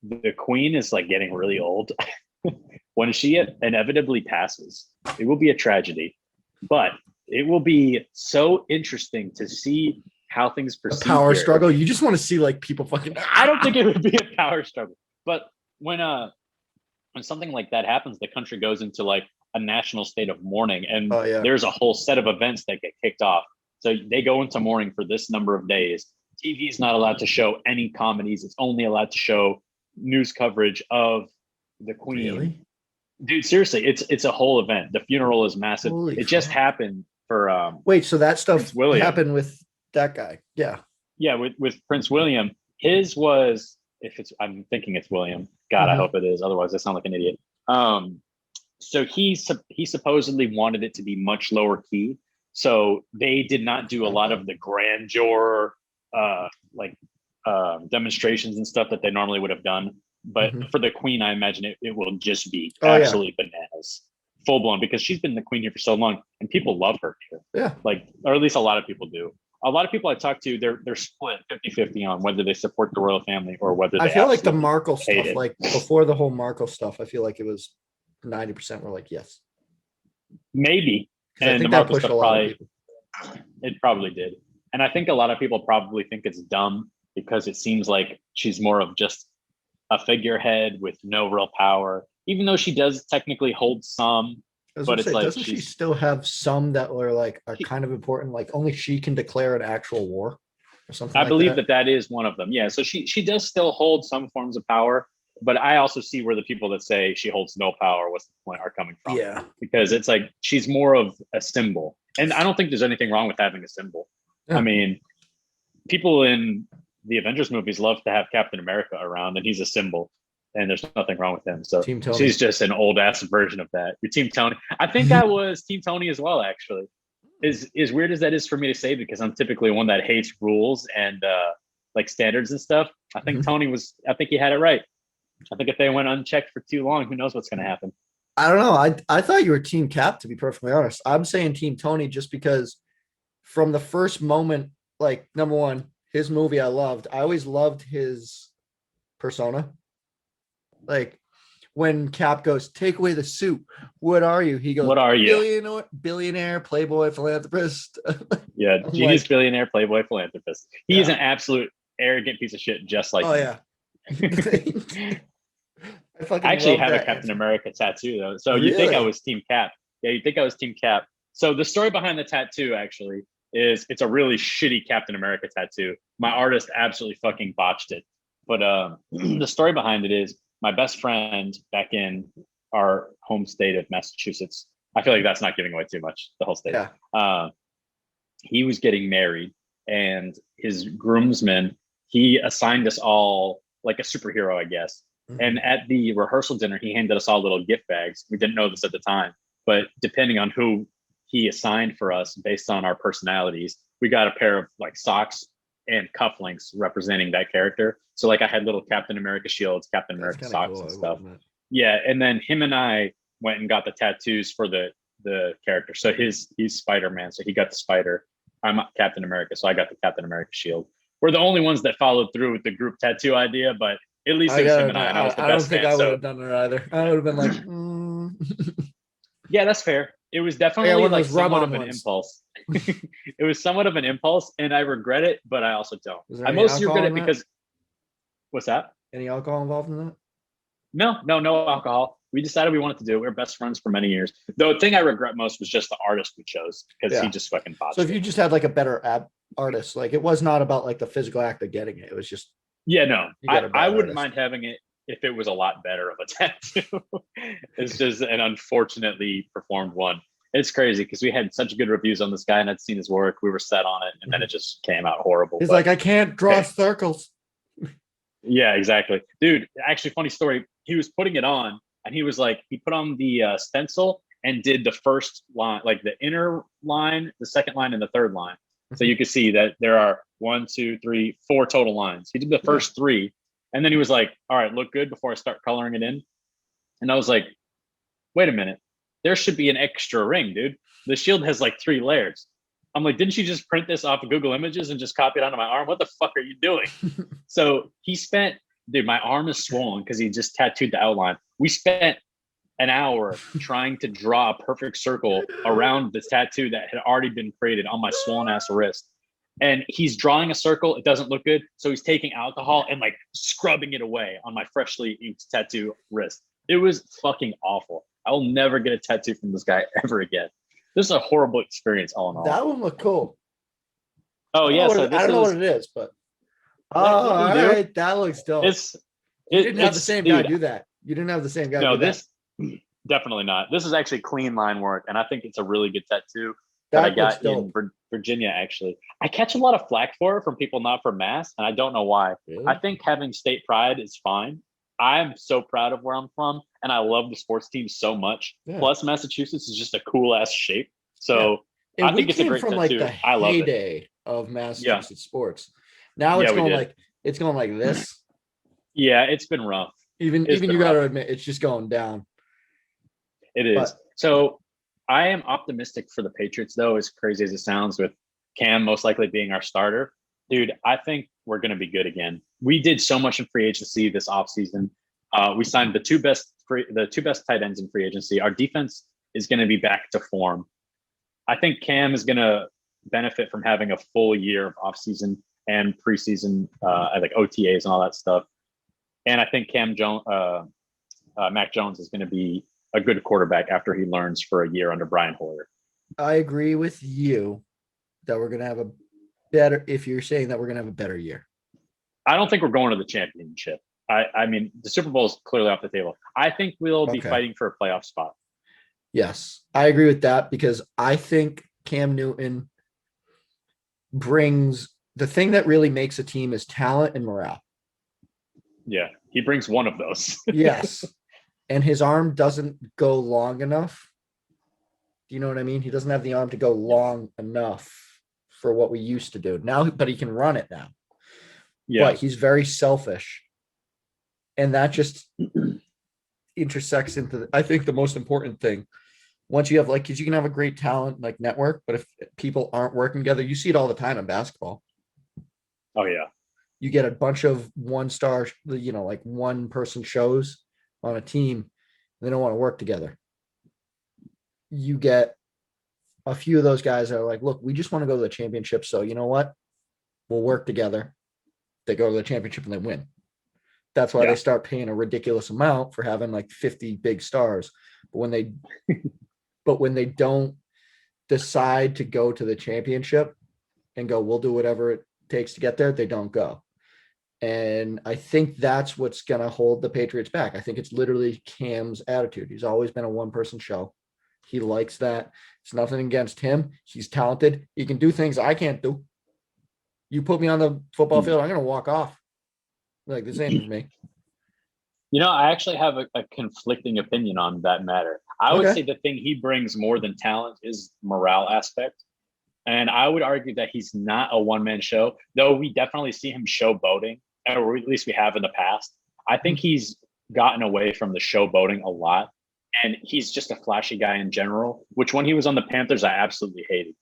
the Queen is like getting really old. When she inevitably passes, it will be a tragedy, but it will be so interesting to see how things proceed. A power struggle. You just want to see like people fucking. I don't think it would be a power struggle, but when something like that happens, the country goes into like a national state of mourning, and there's a whole set of events that get kicked off. So they go into mourning for this number of days. TV is not allowed to show any comedies. It's only allowed to show news coverage of the Queen. Really? Dude, seriously, it's a whole event. The funeral is massive. Holy just happened for wait, so that stuff happened with that guy. Yeah, with Prince William. His was, I'm thinking it's William. God, I hope it is. Otherwise I sound like an idiot. So he supposedly wanted it to be much lower key. So they did not do a lot of the grandeur demonstrations and stuff that they normally would have done. But for the Queen, I imagine it will just be absolutely bananas, full blown, because she's been the Queen here for so long and people love her here. Yeah. Like, or at least a lot of people do. A lot of people I talk to, they're split 50-50 on whether they support the royal family or whether they I feel like the Markle stuff, like before the whole Markle stuff, I feel like it was 90% were like, yes. Maybe. And the Markle stuff probably did. And I think a lot of people probably think it's dumb because it seems like she's more of just a figurehead with no real power, even though she does technically hold some. But it's like, doesn't she still have some that are kind of important? Like only she can declare an actual war or something. I believe that is one of them. Yeah. So she does still hold some forms of power, but I also see where the people that say she holds no power, what's the point, are coming from. Yeah. Because it's like she's more of a symbol. And I don't think there's anything wrong with having a symbol. Yeah. I mean, people in the Avengers movies love to have Captain America around, and he's a symbol. And there's nothing wrong with him. So she's just an old ass version of that. Your Team Tony. I think I was Team Tony as well, actually. As weird as that is for me to say, because I'm typically one that hates rules and like standards and stuff. I think I think he had it right. I think if they went unchecked for too long, who knows what's going to happen. I don't know. I thought you were Team Cap, to be perfectly honest. I'm saying Team Tony just because from the first moment, like, number one, his movie I loved. I always loved his persona. Like when Cap goes, take away the suit. What are you? He goes, what are you? Billionaire, playboy, philanthropist. Yeah, genius, billionaire, playboy, philanthropist. He's an absolute arrogant piece of shit, just like me. Yeah. I actually have a Captain America tattoo though. So you think I was Team Cap. Yeah, you think I was Team Cap. So the story behind the tattoo actually is it's a really shitty Captain America tattoo. My artist absolutely fucking botched it. But the story behind it is my best friend back in our home state of Massachusetts. I feel like that's not giving away too much, the whole state. Yeah. He was getting married and his groomsman, he assigned us all like a superhero, I guess. And at the rehearsal dinner, he handed us all little gift bags. We didn't know this at the time, but depending on who he assigned for us based on our personalities, we got a pair of like socks and cufflinks representing that character. So like I had little Captain America shields, Captain America socks and stuff. Yeah. And then him and I went and got the tattoos for the character. So he's Spider-Man. So he got the spider. I'm Captain America. So I got the Captain America shield. We're the only ones that followed through with the group tattoo idea, but at least it was him and I. And I was the best fan. I don't think I would have done it either. I would have been like, Yeah, that's fair. it was I got definitely one of like those somewhat rub-on of an ones. impulse. It was somewhat of an impulse, and I regret it, but I also don't. Was there I any mostly regret alcohol in it that? because what's that? Any alcohol involved in that? No alcohol. We decided we wanted to do it. We were best friends for many years. The thing I regret most was just the artist we chose because he Yeah. just fucking So if botched you it. just had like a better ab artist, like it was not about like the physical act of getting it. It was just Yeah, no, you got a I bad wouldn't artist. mind having it if it was a lot better of a tattoo. It's just an unfortunately performed one. It's crazy because we had such good reviews on this guy and I'd seen his work. We were set on it, and then it just came out horrible. He's But like, I can't draw hey, circles. yeah, exactly. Dude, actually, funny story. He was putting it on and he was like, he put on the stencil and did the first line, like the inner line, the second line, and the third line. So you could see that there are 1, 2, 3, 4 total lines. He did the Yeah. first three. And then he was like, all right, look good before I start coloring it in. And I was like, wait a minute. There should be an extra ring, dude. The shield has like 3 layers. I'm like, didn't you just print this off of Google Images and just copy it onto my arm? What the fuck are you doing? So he spent, dude, my arm is swollen because he just tattooed the outline. We spent an hour trying to draw a perfect circle around this tattoo that had already been created on my swollen ass wrist. And he's drawing a circle. It doesn't look good. So he's taking alcohol and like scrubbing it away on my freshly inked tattoo wrist. It was fucking awful. I will never get a tattoo from this guy ever again. This is a horrible experience, all in all. That one looked cool. Oh yeah, so I this don't know what is it is, but oh, let me all do. right, that looks dope. It's You didn't have the it's same guy dude. do that. You didn't have the same guy No, do that. this definitely not. This is actually clean line work, and I think it's a really good tattoo that I That looks got in dope. Virginia. Actually, I catch a lot of flack for it from people not from Mass, and I don't know why. I Really? think having state pride is fine. I'm so proud of where I'm from, and I love the sports team so much. Yeah. Plus, Massachusetts is just a cool ass shape, Yeah. so I And we think it's a came great from like the tattoo. I love it. heyday of Yeah, Massachusetts sports. Now yeah, we did. it's going like this. Yeah, it's been rough. It's Even been you got rough. to admit it's just going down. It is. But So I am optimistic for the Patriots, though, as crazy as it sounds, with Cam most likely being our starter. Dude, I think we're going to be good again. We did so much in free agency this offseason. We signed the two best tight ends in free agency. Our defense is going to be back to form. I think Cam is going to benefit from having a full year of offseason and preseason, like OTAs and all that stuff. And I think Mac Jones is going to be a good quarterback after he learns for a year under Brian Hoyer. I agree with you that we're going to have a better, if you're saying that we're going to have a better year. I don't think we're going to the championship. I mean, the Super Bowl is clearly off the table. I think we'll be fighting for a playoff spot. Yes, I agree with that because I think Cam Newton brings the thing that really makes a team is talent and morale. Yeah, he brings one of those. Yes. And his arm doesn't go long enough. Do you know what I mean? He doesn't have the arm to go long enough for what we used to do now, but he can run it now. Yeah. But he's very selfish. And that just intersects into, I think, the most important thing. Once you have like, because you can have a great talent like network, but if people aren't working together, you see it all the time in basketball. Oh, yeah. You get a bunch of one-star, like one-person shows on a team. They don't want to work together. You get a few of those guys that are like, look, we just want to go to the championship. So you know what? We'll work together. They go to the championship and they win. That's why they start paying a ridiculous amount for having like 50 big stars. But when they don't decide to go to the championship and go, we'll do whatever it takes to get there, they don't go. And I think that's what's going to hold the Patriots back. I think it's literally Cam's attitude. He's always been a one-person show. He likes that. It's nothing against him. He's talented. He can do things I can't do. You put me on the football field, I'm going to walk off. Like, this ain't for me. You know, I actually have a conflicting opinion on that matter. I would say the thing he brings more than talent is morale aspect. And I would argue that he's not a one-man show, though we definitely see him showboating, or at least we have in the past. I think he's gotten away from the showboating a lot. And he's just a flashy guy in general, which when he was on the Panthers, I absolutely hated.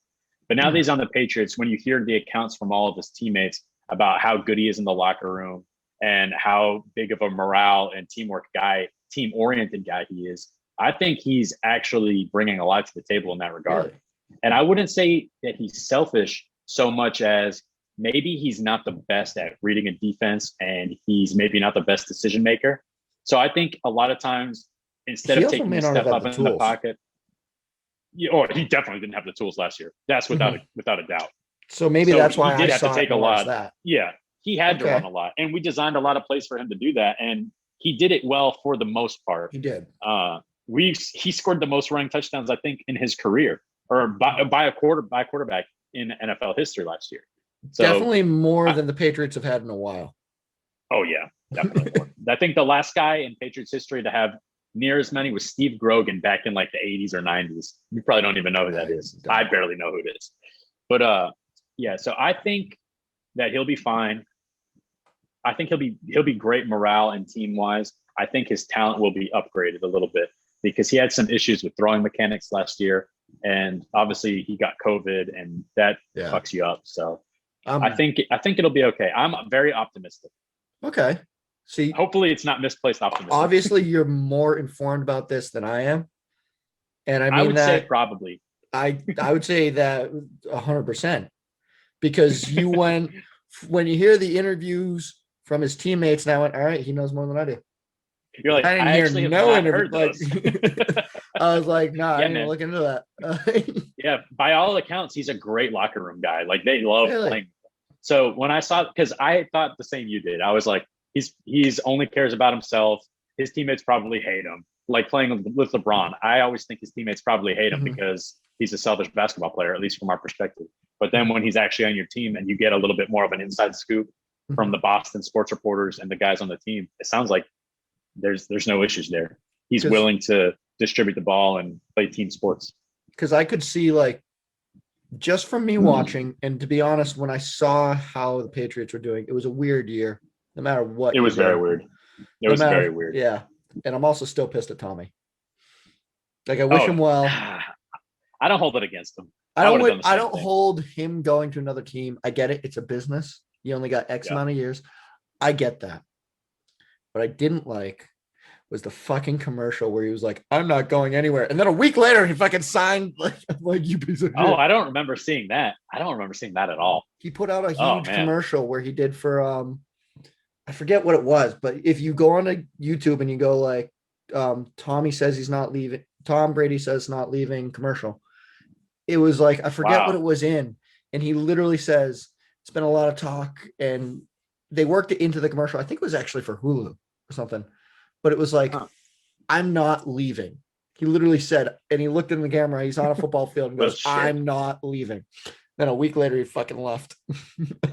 But now that he's on the Patriots, when you hear the accounts from all of his teammates about how good he is in the locker room and how big of a morale and teamwork guy, team-oriented guy he is, I think he's actually bringing a lot to the table in that regard. Really? And I wouldn't say that he's selfish so much as maybe he's not the best at reading a defense and he's maybe not the best decision maker. So I think a lot of times, instead He of also taking may a not have step had up the in the tools. pocket, or he definitely didn't have the tools last year. That's without a doubt. So maybe So that's he why I did have to saw it take a more as lot. that. Yeah, he had to Okay, run a lot, and we designed a lot of plays for him to do that, and he did it well for the most part. he did. He scored the most running touchdowns I think in his career, or by a quarterback in NFL history last year. So Definitely more than the Patriots have had in a while. oh yeah, definitely more. I think the last guy in Patriots history to have near as many was Steve Grogan back in like the 80s or 90s. You probably don't even know who that is. I barely know who it is. But yeah, so I think that he'll be fine. I think he'll be great morale and team wise. I think his talent will be upgraded a little bit because he had some issues with throwing mechanics last year, and obviously he got COVID, and that fucks you up. So I think it'll be okay. I'm very optimistic. Okay. See, hopefully it's not misplaced optimism. Obviously, you're more informed about this than I am, and I mean would say probably. I would say that 100% because you went when you hear the interviews from his teammates. And I went, all right, he knows more than I do. You're like, I didn't hear no interview. Like, I was like, no, I didn't even look into that. Yeah, by all accounts, he's a great locker room guy. Like they love playing. So when I saw, because I thought the same you did, I was like, he's only cares about himself. His teammates probably hate him. Like playing with LeBron, I always think his teammates probably hate him because he's a selfish basketball player, at least from our perspective. But then when he's actually on your team and you get a little bit more of an inside scoop from the Boston sports reporters and the guys on the team, it sounds like there's no issues there. He's willing to distribute the ball and play team sports. Because I could see, like, just from me watching, and to be honest, when I saw how the Patriots were doing, it was a weird year. No matter what, it was very weird. It was very weird. Yeah, and I'm also still pissed at Tommy. Like, I wish him well. I don't hold it against him. I don't hold him going to another team. I get it. It's a business. You only got X amount of years. I get that. What I didn't like was the fucking commercial where he was like, I'm not going anywhere. And then a week later, he fucking signed like you piece of shit. I don't remember seeing that. I don't remember seeing that at all. He put out a huge commercial where he did for, I forget what it was, but if you go on to YouTube and you go like, Tommy says he's not leaving, Tom Brady says not leaving commercial. It was like, I forget what it was in. And he literally says, it's been a lot of talk, and they worked it into the commercial. I think it was actually for Hulu or something, but it was like, I'm not leaving. He literally said, and he looked in the camera, he's on a football field and goes, I'm not leaving. Then a week later, he fucking left.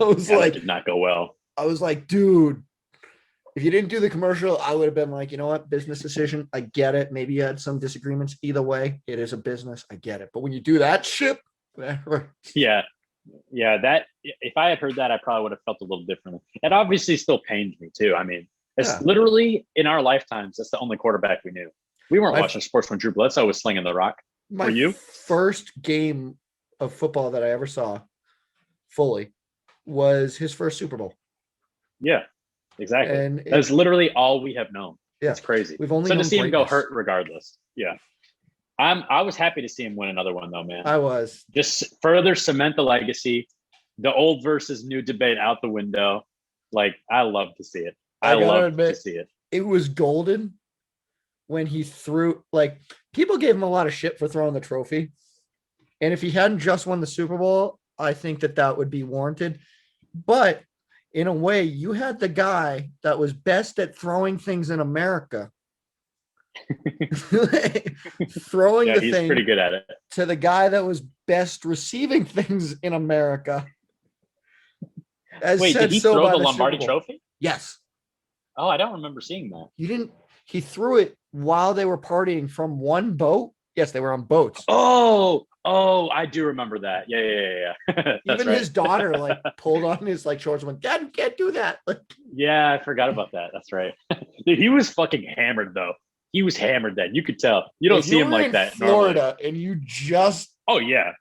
I was like, that did not go well. I was like, dude, if you didn't do the commercial, I would have been like, you know what, business decision. I get it. Maybe you had some disagreements. Either way, it is a business. I get it. But when you do that shit, yeah, that if I had heard that, I probably would have felt a little differently. It obviously still pained me too. I mean, it's literally in our lifetimes, that's the only quarterback we knew. We weren't watching sports when Drew Bledsoe was slinging the rock. Were you? First game of football that I ever saw fully was his first Super Bowl. Yeah, exactly. And that's literally all we have known. Yeah, it's crazy. We've only so to see him go hurt regardless. Yeah. I was happy to see him win another one though, man. I was. Just further cement the legacy, the old versus new debate out the window. Like, I love to see it. I love to see it. It was golden when he threw, like, people gave him a lot of shit for throwing the trophy. And if he hadn't just won the Super Bowl, I think that would be warranted. But in a way, you had the guy that was best at throwing things in America. Throwing the thing pretty good at it to the guy that was best receiving things in America. Wait, did he throw the Lombardi Trophy? Yes. Oh, I don't remember seeing that. You didn't. He threw it while they were partying from one boat. Yes, they were on boats. Oh, I do remember that. Yeah. Even his daughter like pulled on his like shorts and went, Dad, you can't do that. Yeah, I forgot about that. That's right. Dude, he was fucking hammered though. He was hammered then. You could tell. You don't see him like that in Florida, and you just yeah.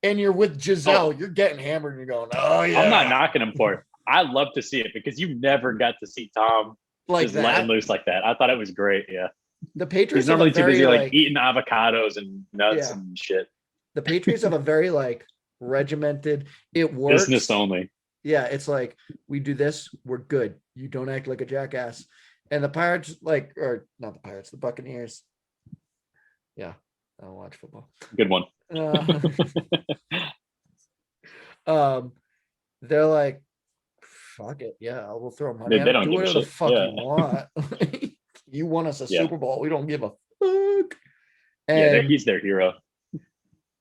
And you're with Giselle, you're getting hammered and you're going, oh yeah. I'm not knocking him for it. I love to see it because you never got to see Tom like just letting loose like that. I thought it was great. Yeah. The He's Patriots have a normally too very busy like like, eating avocados and nuts yeah, and shit. the Patriots have a very like regimented. It Business works. only. Yeah, it's like we do this, we're good. You don't act like a jackass. And the Pirates, like, or not the Pirates, the Buccaneers. Yeah, I don't watch football. Good one. Uh, um, they're like, fuck it, yeah, we'll throw money at They him. don't Do give a whatever the shit. fuck Yeah. you want. You won us a Yeah. Super Bowl. We don't give a fuck. Yeah. And He's their hero.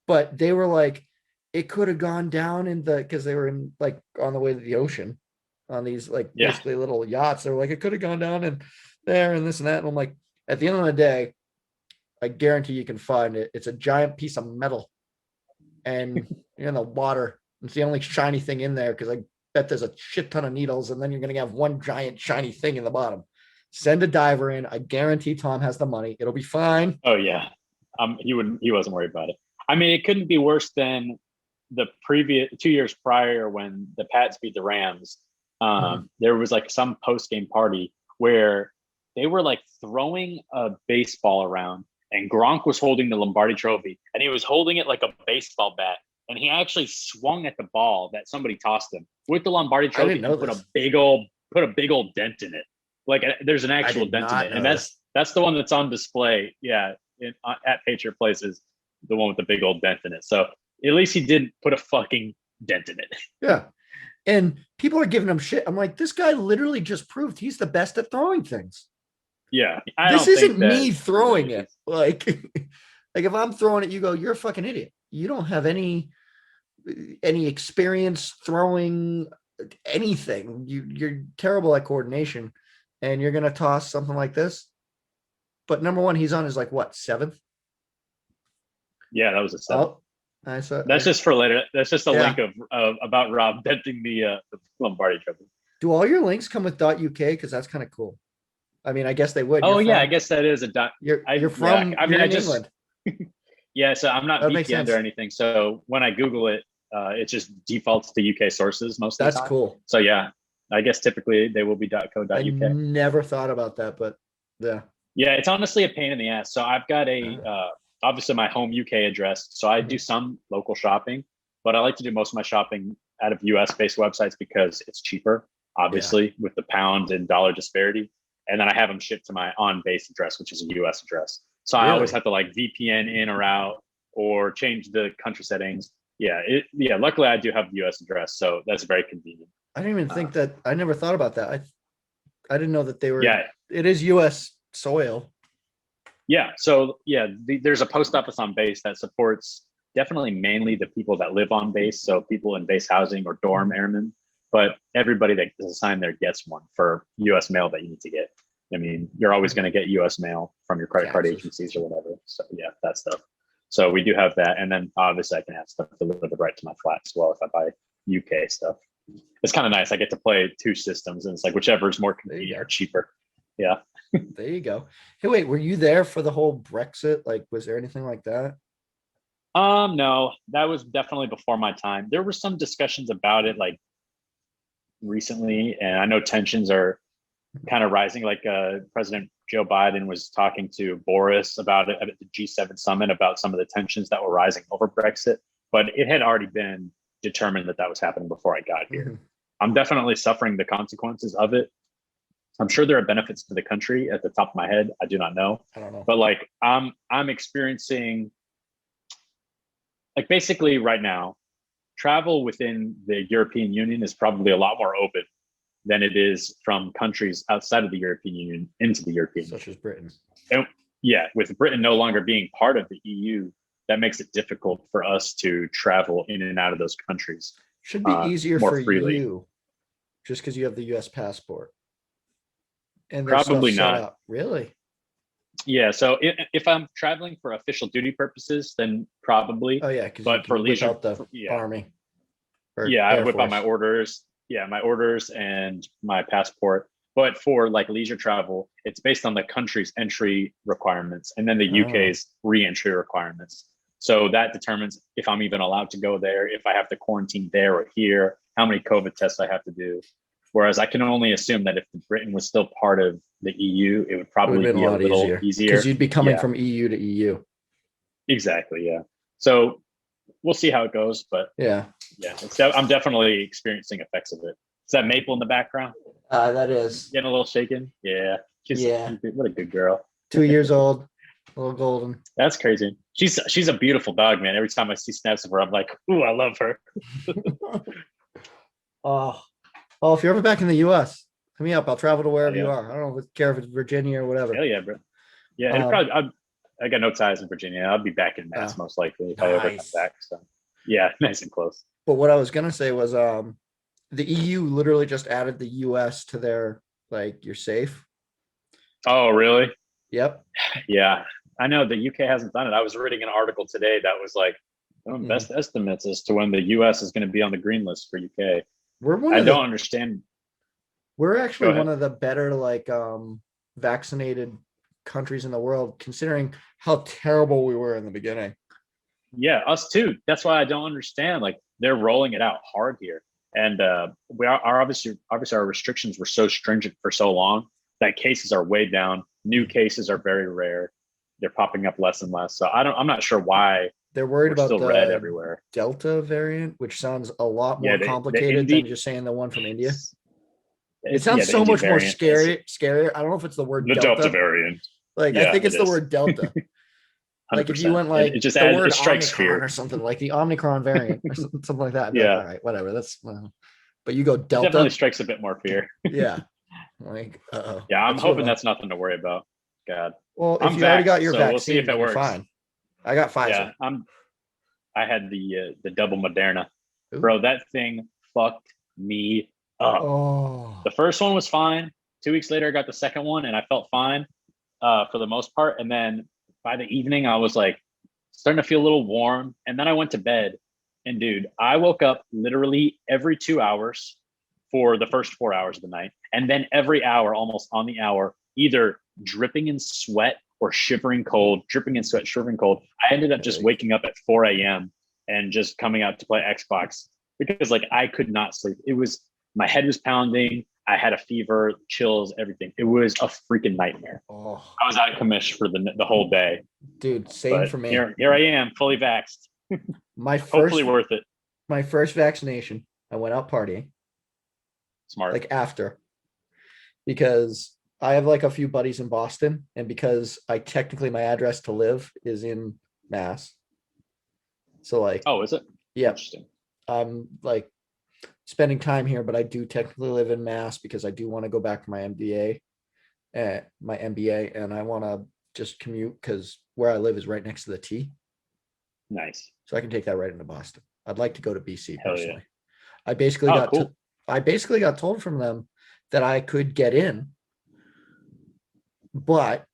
but they were like, it could have gone down in the because they were in like on the way to the ocean on these like Yeah. basically little yachts. They were like, it could have gone down and there and this and that. And I'm like, at the end of the day, I guarantee you can find it. It's a giant piece of metal and you're in the water. It's the only shiny thing in there because I bet there's a shit ton of needles, and then you're gonna have one giant shiny thing in the bottom. Send a diver in. I guarantee Tom has the money. It'll be fine. Oh yeah. He wasn't worried about it. I mean, it couldn't be worse than the previous 2 years prior when the Pats beat the Rams. There was like some post game party where they were like throwing a baseball around, and Gronk was holding the Lombardi Trophy, and he was holding it like a baseball bat, and he actually swung at the ball that somebody tossed him with the Lombardi I didn't Trophy know and this. put a big old dent in it. Like there's an I actual did dent in not it, know and this. that's the one that's on display. Yeah, at Patriot Place is the one with the big old dent in it. So at least he didn't put a fucking dent in it. Yeah. And people are giving him shit. I'm like, this guy literally just proved he's the best at throwing things. Yeah, I This don't think isn't that me there's throwing any. it. Like, like if I'm throwing it, you go, you're a fucking idiot. You don't have any experience throwing anything. You're terrible at coordination, and you're gonna toss something like this. But number one, he's on his like what, seventh? Yeah, that was a 7. Oh, I saw. That's just for later. That's just a Yeah. link of about Rob denting the Lombardi Trophy. Do all your links come with .uk? Because that's kind of cool. I mean, I guess they would. Oh yeah, I guess that is a dot. You're Yeah, from I mean, you're I in just England. yeah. So I'm not That makes VPN'd sense. or anything. So when I Google it, it just defaults to UK sources most of the That's time. cool. So yeah, I guess typically they will be I .co.uk. never thought about that, but yeah. Yeah, it's honestly a pain in the ass. So I've got a obviously my home UK address. So I do some local shopping, but I like to do most of my shopping out of US based websites because it's cheaper, obviously, with the pound and dollar disparity. And then I have them shipped to my on base address, which is a US address. So I always Really? have to like VPN in or out or change the country settings. Yeah. Luckily, I do have the US address, so that's very convenient. I didn't even Uh, think that. I never thought about that. I didn't know that they were. yeah, It is U.S. soil. Yeah. So yeah, there's a post office on base that supports definitely mainly the people that live on base. So people in base housing or dorm airmen, but everybody that is assigned there gets one for US mail that you need to get. I mean, you're always going to get US mail from your credit card Taxes. agencies or whatever. So yeah, that stuff. So we do have that. And then obviously I can have stuff delivered right to my flat as well if I buy UK stuff. It's kind of nice. I get to play 2 systems and it's like whichever is more convenient or cheaper. Yeah. There you go. Hey, wait, were you there for the whole Brexit? Like, was there anything like that? No, that was definitely before my time. There were some discussions about it like recently, and I know tensions are kind of rising. Like President Joe Biden was talking to Boris about it at the G7 summit about some of the tensions that were rising over Brexit, but it had already been determined that that was happening before I got here. I'm definitely suffering the consequences of it. I'm sure there are benefits to the country. At the top of my head, I do not know. I don't know. But like I'm experiencing like basically right now, travel within the European Union is probably a lot more open than it is from countries outside of the European Union into the European Union. Such as Britain. And yeah, with Britain no longer being part of the EU, that makes it difficult for us to travel in and out of those countries. Should be easier more for freely. you just because you have the US passport. And there's stuff Probably set not. up. Really? Yeah. So if I'm traveling for official duty purposes, then probably. Oh yeah, because But for leisure, out the army. Yeah, I Air whip out Force. my orders. Yeah, my orders and my passport. But for like leisure travel, it's based on the country's entry requirements and then the UK's re-entry requirements. So that determines if I'm even allowed to go there, if I have to quarantine there or here, how many COVID tests I have to do. Whereas I can only assume that if Britain was still part of the EU, it would It would probably have been a be a lot little easier because easier. you'd be coming Yeah, from EU to EU. exactly. Yeah. So we'll see how it goes, but Yeah, yeah, I'm definitely experiencing effects of it. Is that Maple in the background? that is. Getting a little shaken. Yeah, Yeah, what a good girl. 2 years old, little golden. That's crazy. She's a beautiful dog, man. Every time I see snaps of her, I'm like, ooh, I love her. Oh, well, if you're ever back in the US, hit me up. I'll travel to Oh wherever you yeah, are. I don't know if it's care if it's Virginia or whatever. hell yeah, bro. Yeah, it Um, probably. I got no ties in Virginia. I'll be back in Mass oh, most likely if I ever come nice. back. So yeah, nice and close. But what I was gonna say was, the EU literally just added the US to their like you're safe. Oh, really? Yep. Yeah, I know the UK hasn't done it. I was reading an article today that was like Mhm. best estimates as to when the US is going to be on the green list for UK. We're one I of don't the understand. we're Go actually one ahead. of the better like vaccinated countries in the world, considering how terrible we were in the beginning. Yeah, us too. That's why I don't understand. Like they're rolling it out hard here, and we are obviously our restrictions were so stringent for so long that cases are way down. New cases are very rare. They're popping up less and less. So I'm not sure why They're worried we're about still red the everywhere. Delta variant, which sounds a lot Yeah, more the complicated than Indy, just saying the one from India. It yeah, sounds the so India much more variant is scary. I don't know if it's the word the Delta Delta. variant. Like I Yeah, think it it's the is. word Delta. Like if you 100%. went It like just the adds, word it strikes Omicron fear. or something, like the Omicron variant or something like that, I'd be like, all Yeah, right, whatever. That's but you go it definitely Delta, strikes a bit more fear. yeah. Like, uh-oh. Yeah, I'm What's you hoping about? that's nothing to worry about. God, Well, if I'm you already got vaxxed, your so we'll see vaccine, if then it you're works. fine. I got Pfizer. Yeah, I had the double Moderna, Ooh. bro. That thing fucked me up. Oh, The first one was fine. 2 weeks later, I got the second one, and I felt fine for the most part. And then by the evening, I was like starting to feel a little warm. And then I went to bed, and dude, I woke up literally every 2 hours for the first 4 hours of the night, and then every hour, almost on the hour, either dripping in sweat or shivering cold, dripping in sweat, shivering cold. I ended up just like, waking up at 4 a.m. and just coming out to play Xbox because like I could not sleep. It was my head was pounding. I had a fever, chills, everything. It was a freaking nightmare. oh, I was out of commission for the whole day, dude, same but for me. here I am, fully vaxxed. My Hopefully first worth it. my first vaccination, I went out partying, Smart. like after, because I have like a few buddies in Boston, and because I technically my address to live is in Mass. So like, Oh, is it? yeah, Interesting. I'm like spending time here, but I do technically live in Mass because I do want to go back to my MBA, and I want to just commute because where I live is right next to the T, Nice. so I can take that right into Boston. I'd like to go to BC Hell yeah. personally. I basically Oh, got to, cool. I basically got told from them that I could get in, but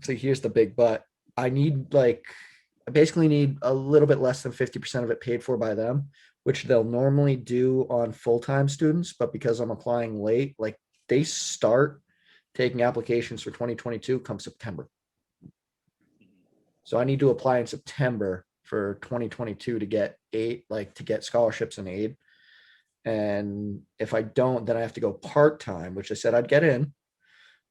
so here's the big but. I need like I basically need a little bit less than 50% of it paid for by them, which they'll normally do on full-time students, but because I'm applying late, like they start taking applications for 2022 come September. So I need to apply in September for 2022 to get aid, like to get scholarships and aid. And if I don't, then I have to go part-time, which I said I'd get in,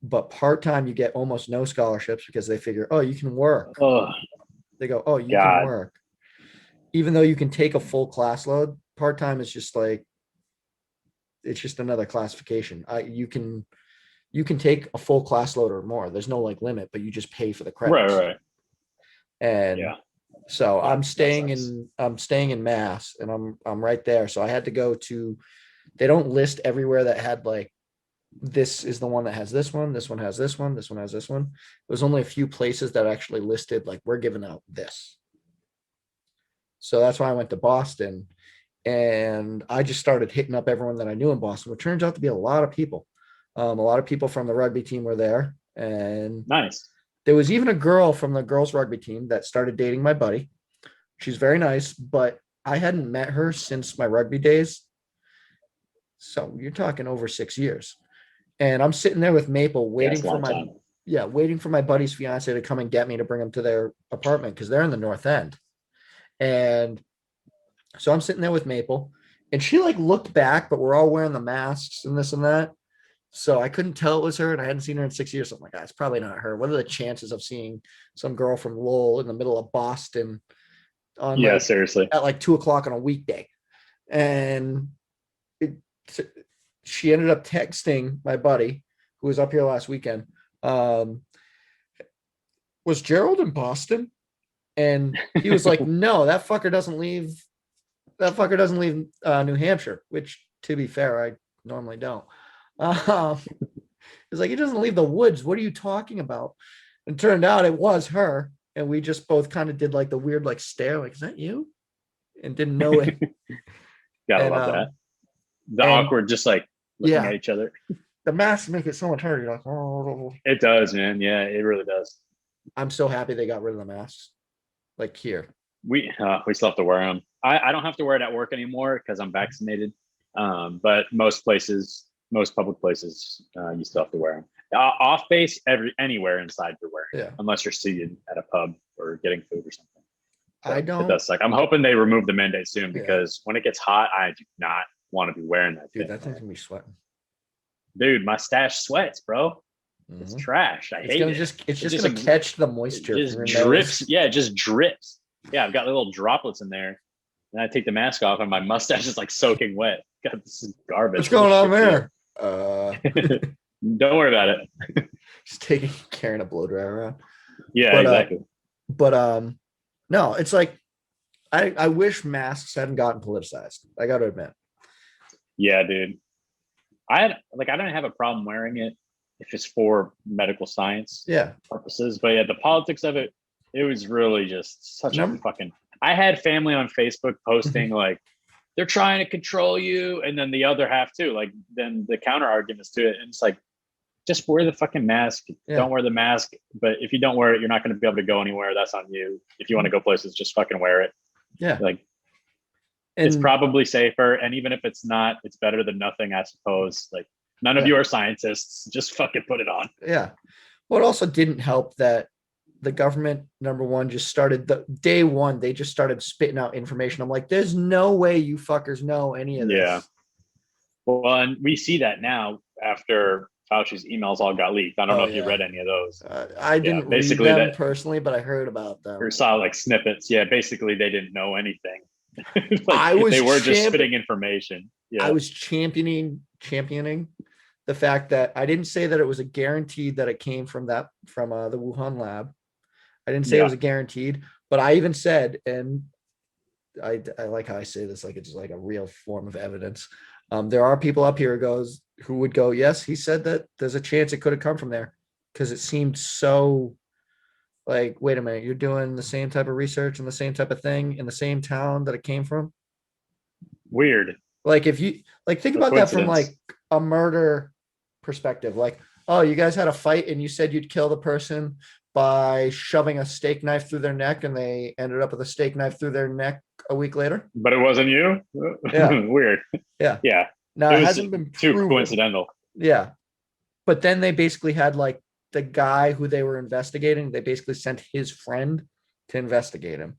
but part-time you get almost no scholarships because they figure, oh, you can work. Oh, They go, oh, you can God. work. Even though you can take a full class load, part-time is just like it's just another classification. You can take a full class load or more. There's no like limit, but you just pay for the Right, credits. right. And Yeah. so Well, that sucks. I'm staying in Mass, and I'm right there. So I had to go to, they don't list everywhere that had like this is the one that has this one has this one, this one has this one. There's only a few places that actually listed like we're giving out this. So that's why I went to Boston, and I just started hitting up everyone that I knew in Boston, which turns out to be a lot of people. A lot of people from the rugby team were there, and Nice. there was even a girl from the girls rugby team that started dating my buddy. She's very nice, but I hadn't met her since my rugby days. So you're talking over 6 years. And I'm sitting there with Maple Yeah, waiting it's a for long my time. waiting for my buddy's fiance to come and get me to bring him to their apartment because they're in the North End. And so I'm sitting there with Maple, And she like looked back, but we're all wearing the masks and this and that. So I couldn't tell it was her, and I hadn't seen her in 6 years. So I'm like, it's probably not her. What are the chances of seeing some girl from Lowell in the middle of Boston on Yeah, like seriously. at like 2 o'clock on a weekday? And it, she ended up texting my buddy who was up here last weekend. Um, was Gerald in Boston? And he was like, no, that fucker doesn't leave. That fucker doesn't leave New Hampshire, which to be fair, I normally don't. It's like, he doesn't leave the woods. What are you talking about? And turned out it was her. And we just both kind of did like the weird like stare, like, is that you? And didn't know it. Gotta And love that. The and awkward, just like looking yeah, at each other. the masks make it so much harder. You're like, oh, It does, man. Yeah, it really does. I'm so happy they got rid of the masks. Like here. We still have to wear them. I don't have to wear it at work anymore because I'm vaccinated. But most places, most public places, you still have to wear them. Off base, anywhere inside you're wearing, Yeah. unless you're seated at a pub or getting food or something. So I don't. It does suck. I'm hoping they remove the mandate soon Yeah. because when it gets hot, I do not want to be wearing that Dude, thing. that thing's gonna be sweating. Dude, my stash sweats, bro. It's trash. I hate it. It's just gonna catch the moisture. It just drips. Yeah, it just drips. Yeah, I've got little droplets in there. And I take the mask off and my mustache is like soaking wet. God, this is garbage. What's going on there? Don't worry about it. Just carrying a blow dryer around. Yeah, exactly. No, it's like I wish masks hadn't gotten politicized. I got to admit. Yeah, dude. I don't have a problem wearing it if it's for medical science purposes. But yeah, the politics of it, it was really just such a fucking. I had family on Facebook posting like they're trying to control you, and then the other half too. Like then the counter arguments to it, and it's like just wear the fucking mask. Yeah. Don't wear the mask. But if you don't wear it, you're not going to be able to go anywhere. That's on you. If you want to go places, just fucking wear it. Yeah. Like it's probably safer. And even if it's not, it's better than nothing, I suppose. Like none of you are scientists. Just fucking put it on. Yeah. Well, it also didn't help that the government, number one, just started day one. They just started spitting out information. I'm like, there's no way you fuckers know any of this. Yeah. Well, and we see that now after Fauci's emails all got leaked. I don't know if you read any of those. I didn't read them personally, but I heard about them. Or saw like snippets. Yeah, basically they didn't know anything. They were just spitting information. Yeah. I was championing the fact that I didn't say that it was a guaranteed that it came from the Wuhan lab. I didn't say it was a guaranteed, but I even said, and I like how I say this, like it's like a real form of evidence. There are people up here who would go, yes, he said that there's a chance it could have come from there, because it seemed so like, wait a minute, you're doing the same type of research and the same type of thing in the same town that it came from. Weird. Like if you like think about that from like a murder perspective, like, oh, you guys had a fight and you said you'd kill the person by shoving a steak knife through their neck, and they ended up with a steak knife through their neck a week later. But it wasn't you? Yeah. Weird. Yeah. Yeah. Now it hasn't been too coincidental. Yeah. But then they basically had like the guy who they were investigating, they basically sent his friend to investigate him.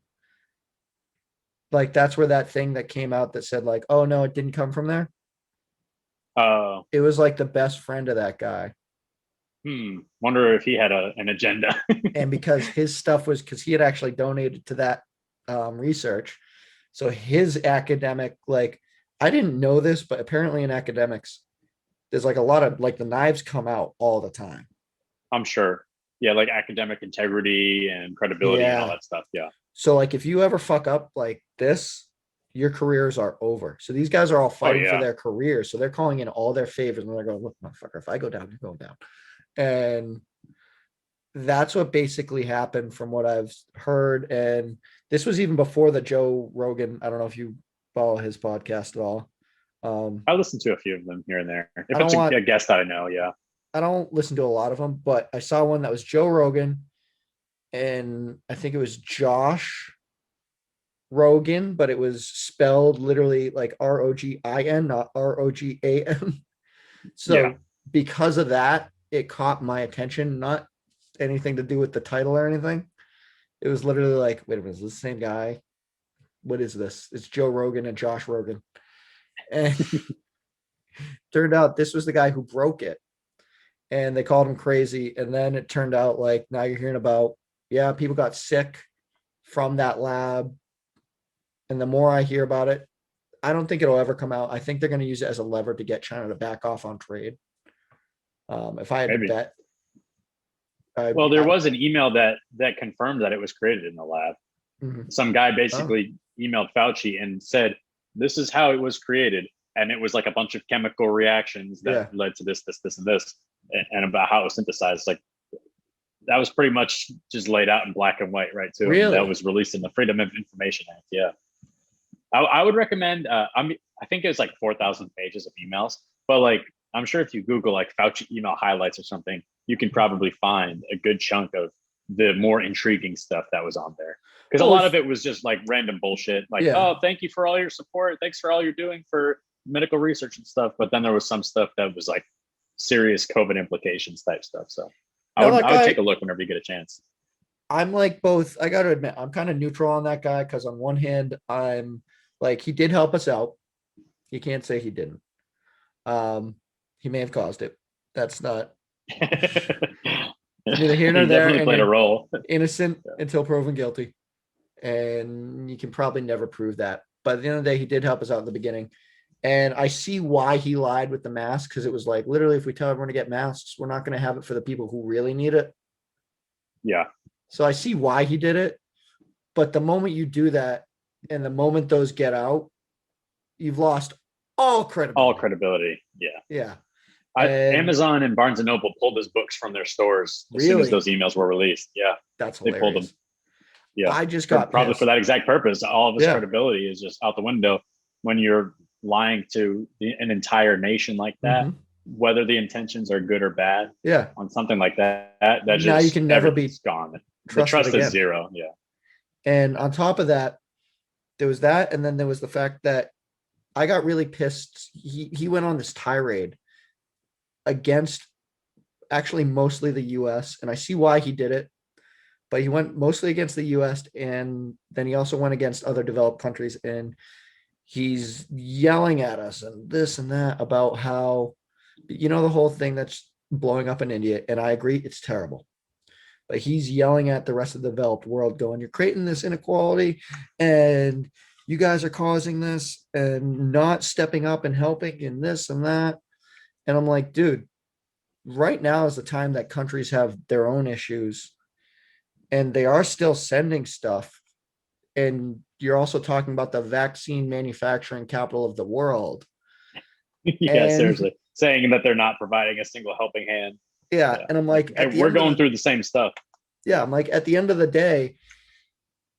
Like that's where that thing that came out that said like, oh no, it didn't come from there. Oh. It was like the best friend of that guy. Wonder if he had an agenda. And because his stuff was, because he had actually donated to that research. So his academic, like, I didn't know this, but apparently in academics, there's like a lot of like the knives come out all the time. I'm sure. Yeah, like academic integrity and credibility and all that stuff. Yeah. So like if you ever fuck up like this, your careers are over. So these guys are all fighting for their careers. So they're calling in all their favors, and they're going, look, motherfucker, if I go down, you're going down. And that's what basically happened from what I've heard. And this was even before the Joe Rogan. I don't know if you follow his podcast at all. I listen to a few of them here and there. If it's a guest that I know, yeah. I don't listen to a lot of them, but I saw one that was Joe Rogan, and I think it was Josh Rogan, but it was spelled literally like Rogin, not Rogan. So because of that, it caught my attention, not anything to do with the title or anything. It was literally like, wait a minute, is this the same guy? What is this? It's Joe Rogan and Josh Rogan. And turned out this was the guy who broke it. And they called him crazy. And then it turned out like now you're hearing about, yeah, people got sick from that lab. And the more I hear about it, I don't think it'll ever come out. I think they're going to use it as a lever to get China to back off on trade. If I had to Maybe. bet, Well, there was an email that confirmed that it was created in the lab. Mhm. Some guy basically emailed Fauci and said, "This is how it was created," and it was like a bunch of chemical reactions that led to this, and this, and about how it was synthesized. Like that was pretty much just laid out in black and white, right? Too. Really? That was released in the Freedom of Information Act. Yeah. I would recommend. I think it's like 4,000 pages of emails, but like I'm sure if you Google like Fauci email highlights or something, you can probably find a good chunk of the more intriguing stuff that was on there. Because a lot of it was just like random bullshit, like, oh, thank you for all your support, thanks for all you're doing for medical research and stuff. But then there was some stuff that was like serious COVID implications type stuff. So I would take a look whenever you get a chance. I'm like both. I got to admit, I'm kind of neutral on that guy because on one hand, I'm like, he did help us out. You can't say he didn't. He may have caused it. That's not neither here nor there. Definitely played a role. Innocent until proven guilty, and you can probably never prove that. But at the end of the day, he did help us out in the beginning, and I see why he lied with the mask because it was like literally, if we tell everyone to get masks, we're not going to have it for the people who really need it. Yeah. So I see why he did it, but the moment you do that, and the moment those get out, you've lost all credibility. All credibility. Yeah. Yeah. Amazon and Barnes and Noble pulled his books from their stores as soon as those emails were released. Yeah. That's hilarious. They pulled them. Yeah. I just got probably for that exact purpose. All of his credibility is just out the window when you're lying to an entire nation like that, whether the intentions are good or bad. Yeah. On something like that just now you can never be gone. The trust is zero. Yeah. And on top of that, there was that, and then there was the fact that I got really pissed. He went on this tirade against actually mostly the US, and I see why he did it, but he went mostly against the US, and then he also went against other developed countries, and he's yelling at us and this and that about how, the whole thing that's blowing up in India, and I agree it's terrible. But he's yelling at the rest of the developed world going, you're creating this inequality and you guys are causing this and not stepping up and helping and this and that. And I'm like, dude, right now is the time that countries have their own issues and they are still sending stuff. And you're also talking about the vaccine manufacturing capital of the world. Yeah, seriously. Saying that they're not providing a single helping hand. Yeah. And I'm like, we're going through the same stuff. Yeah. I'm like, at the end of the day,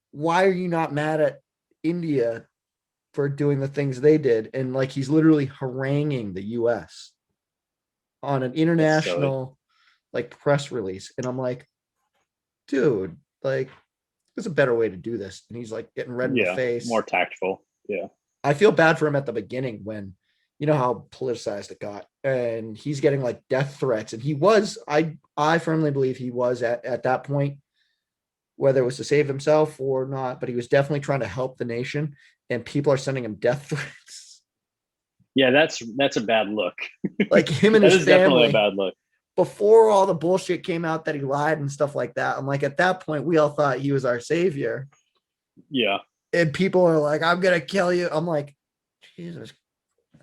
why are you not mad at India for doing the things they did? And like, he's literally haranguing the US on an international like press release. And I'm like, dude, like, there's a better way to do this. And he's like getting red in the face. More tactful. Yeah. I feel bad for him at the beginning when, you know how politicized it got, and he's getting like death threats. And he was, I firmly believe he was at that point, whether it was to save himself or not, but he was definitely trying to help the nation, and people are sending him death threats. Yeah, that's a bad look. Like him and his family. Definitely a bad look. Before all the bullshit came out that he lied and stuff like that, I'm like, at that point, we all thought he was our savior. Yeah. And people are like, I'm gonna kill you. I'm like, Jesus,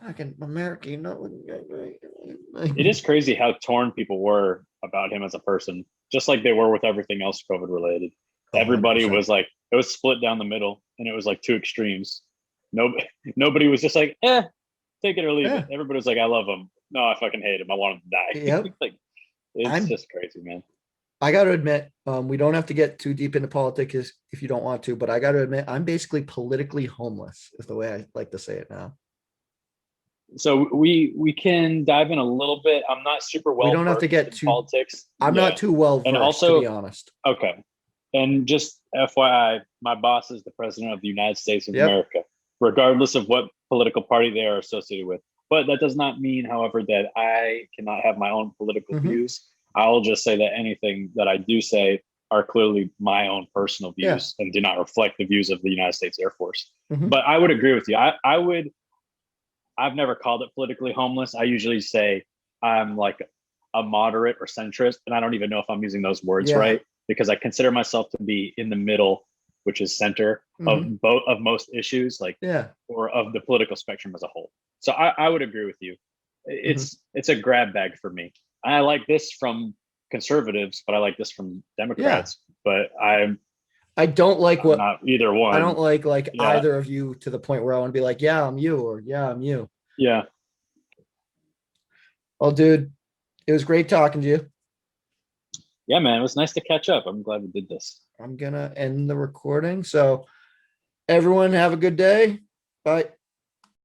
fucking America, It is crazy how torn people were about him as a person, just like they were with everything else COVID related. 100%. Everybody was like, it was split down the middle, and it was like two extremes. Nobody was just like, take it or leave it. Everybody was like, I love him. No, I fucking hate him. I want him to die. Yep. Like, it's just crazy, man. I got to admit, we don't have to get too deep into politics if you don't want to, but I got to admit, I'm basically politically homeless is the way I like to say it now. So we can dive in a little bit. I'm not super well. We don't have to get to politics. I'm not too well versed, and also, to be honest. Okay. And just FYI, my boss is the president of the United States of America, regardless of what political party they are associated with. But that does not mean, however, that I cannot have my own political views. I'll just say that anything that I do say are clearly my own personal views and do not reflect the views of the United States Air Force. But I would agree with you. I would I've never called it politically homeless. I usually say I'm like a moderate or centrist, and I don't even know if I'm using those words Yeah. right because I consider myself to be in the middle, which is center Hmm. of both of most issues, like Yeah. or of the political spectrum as a whole. So I would agree with you. Hmm. It's a grab bag for me. I like this from conservatives, but I like this from Yeah. Democrats. But I don't like I'm what not either I don't one. like Yeah, either of you to the point where I want to be like, yeah, I'm you, or yeah, I'm you. yeah, Well, dude, it was great talking to you. yeah, man. It was nice to catch up. I'm glad we did this. I'm gonna end the recording. So everyone have a good day. Bye.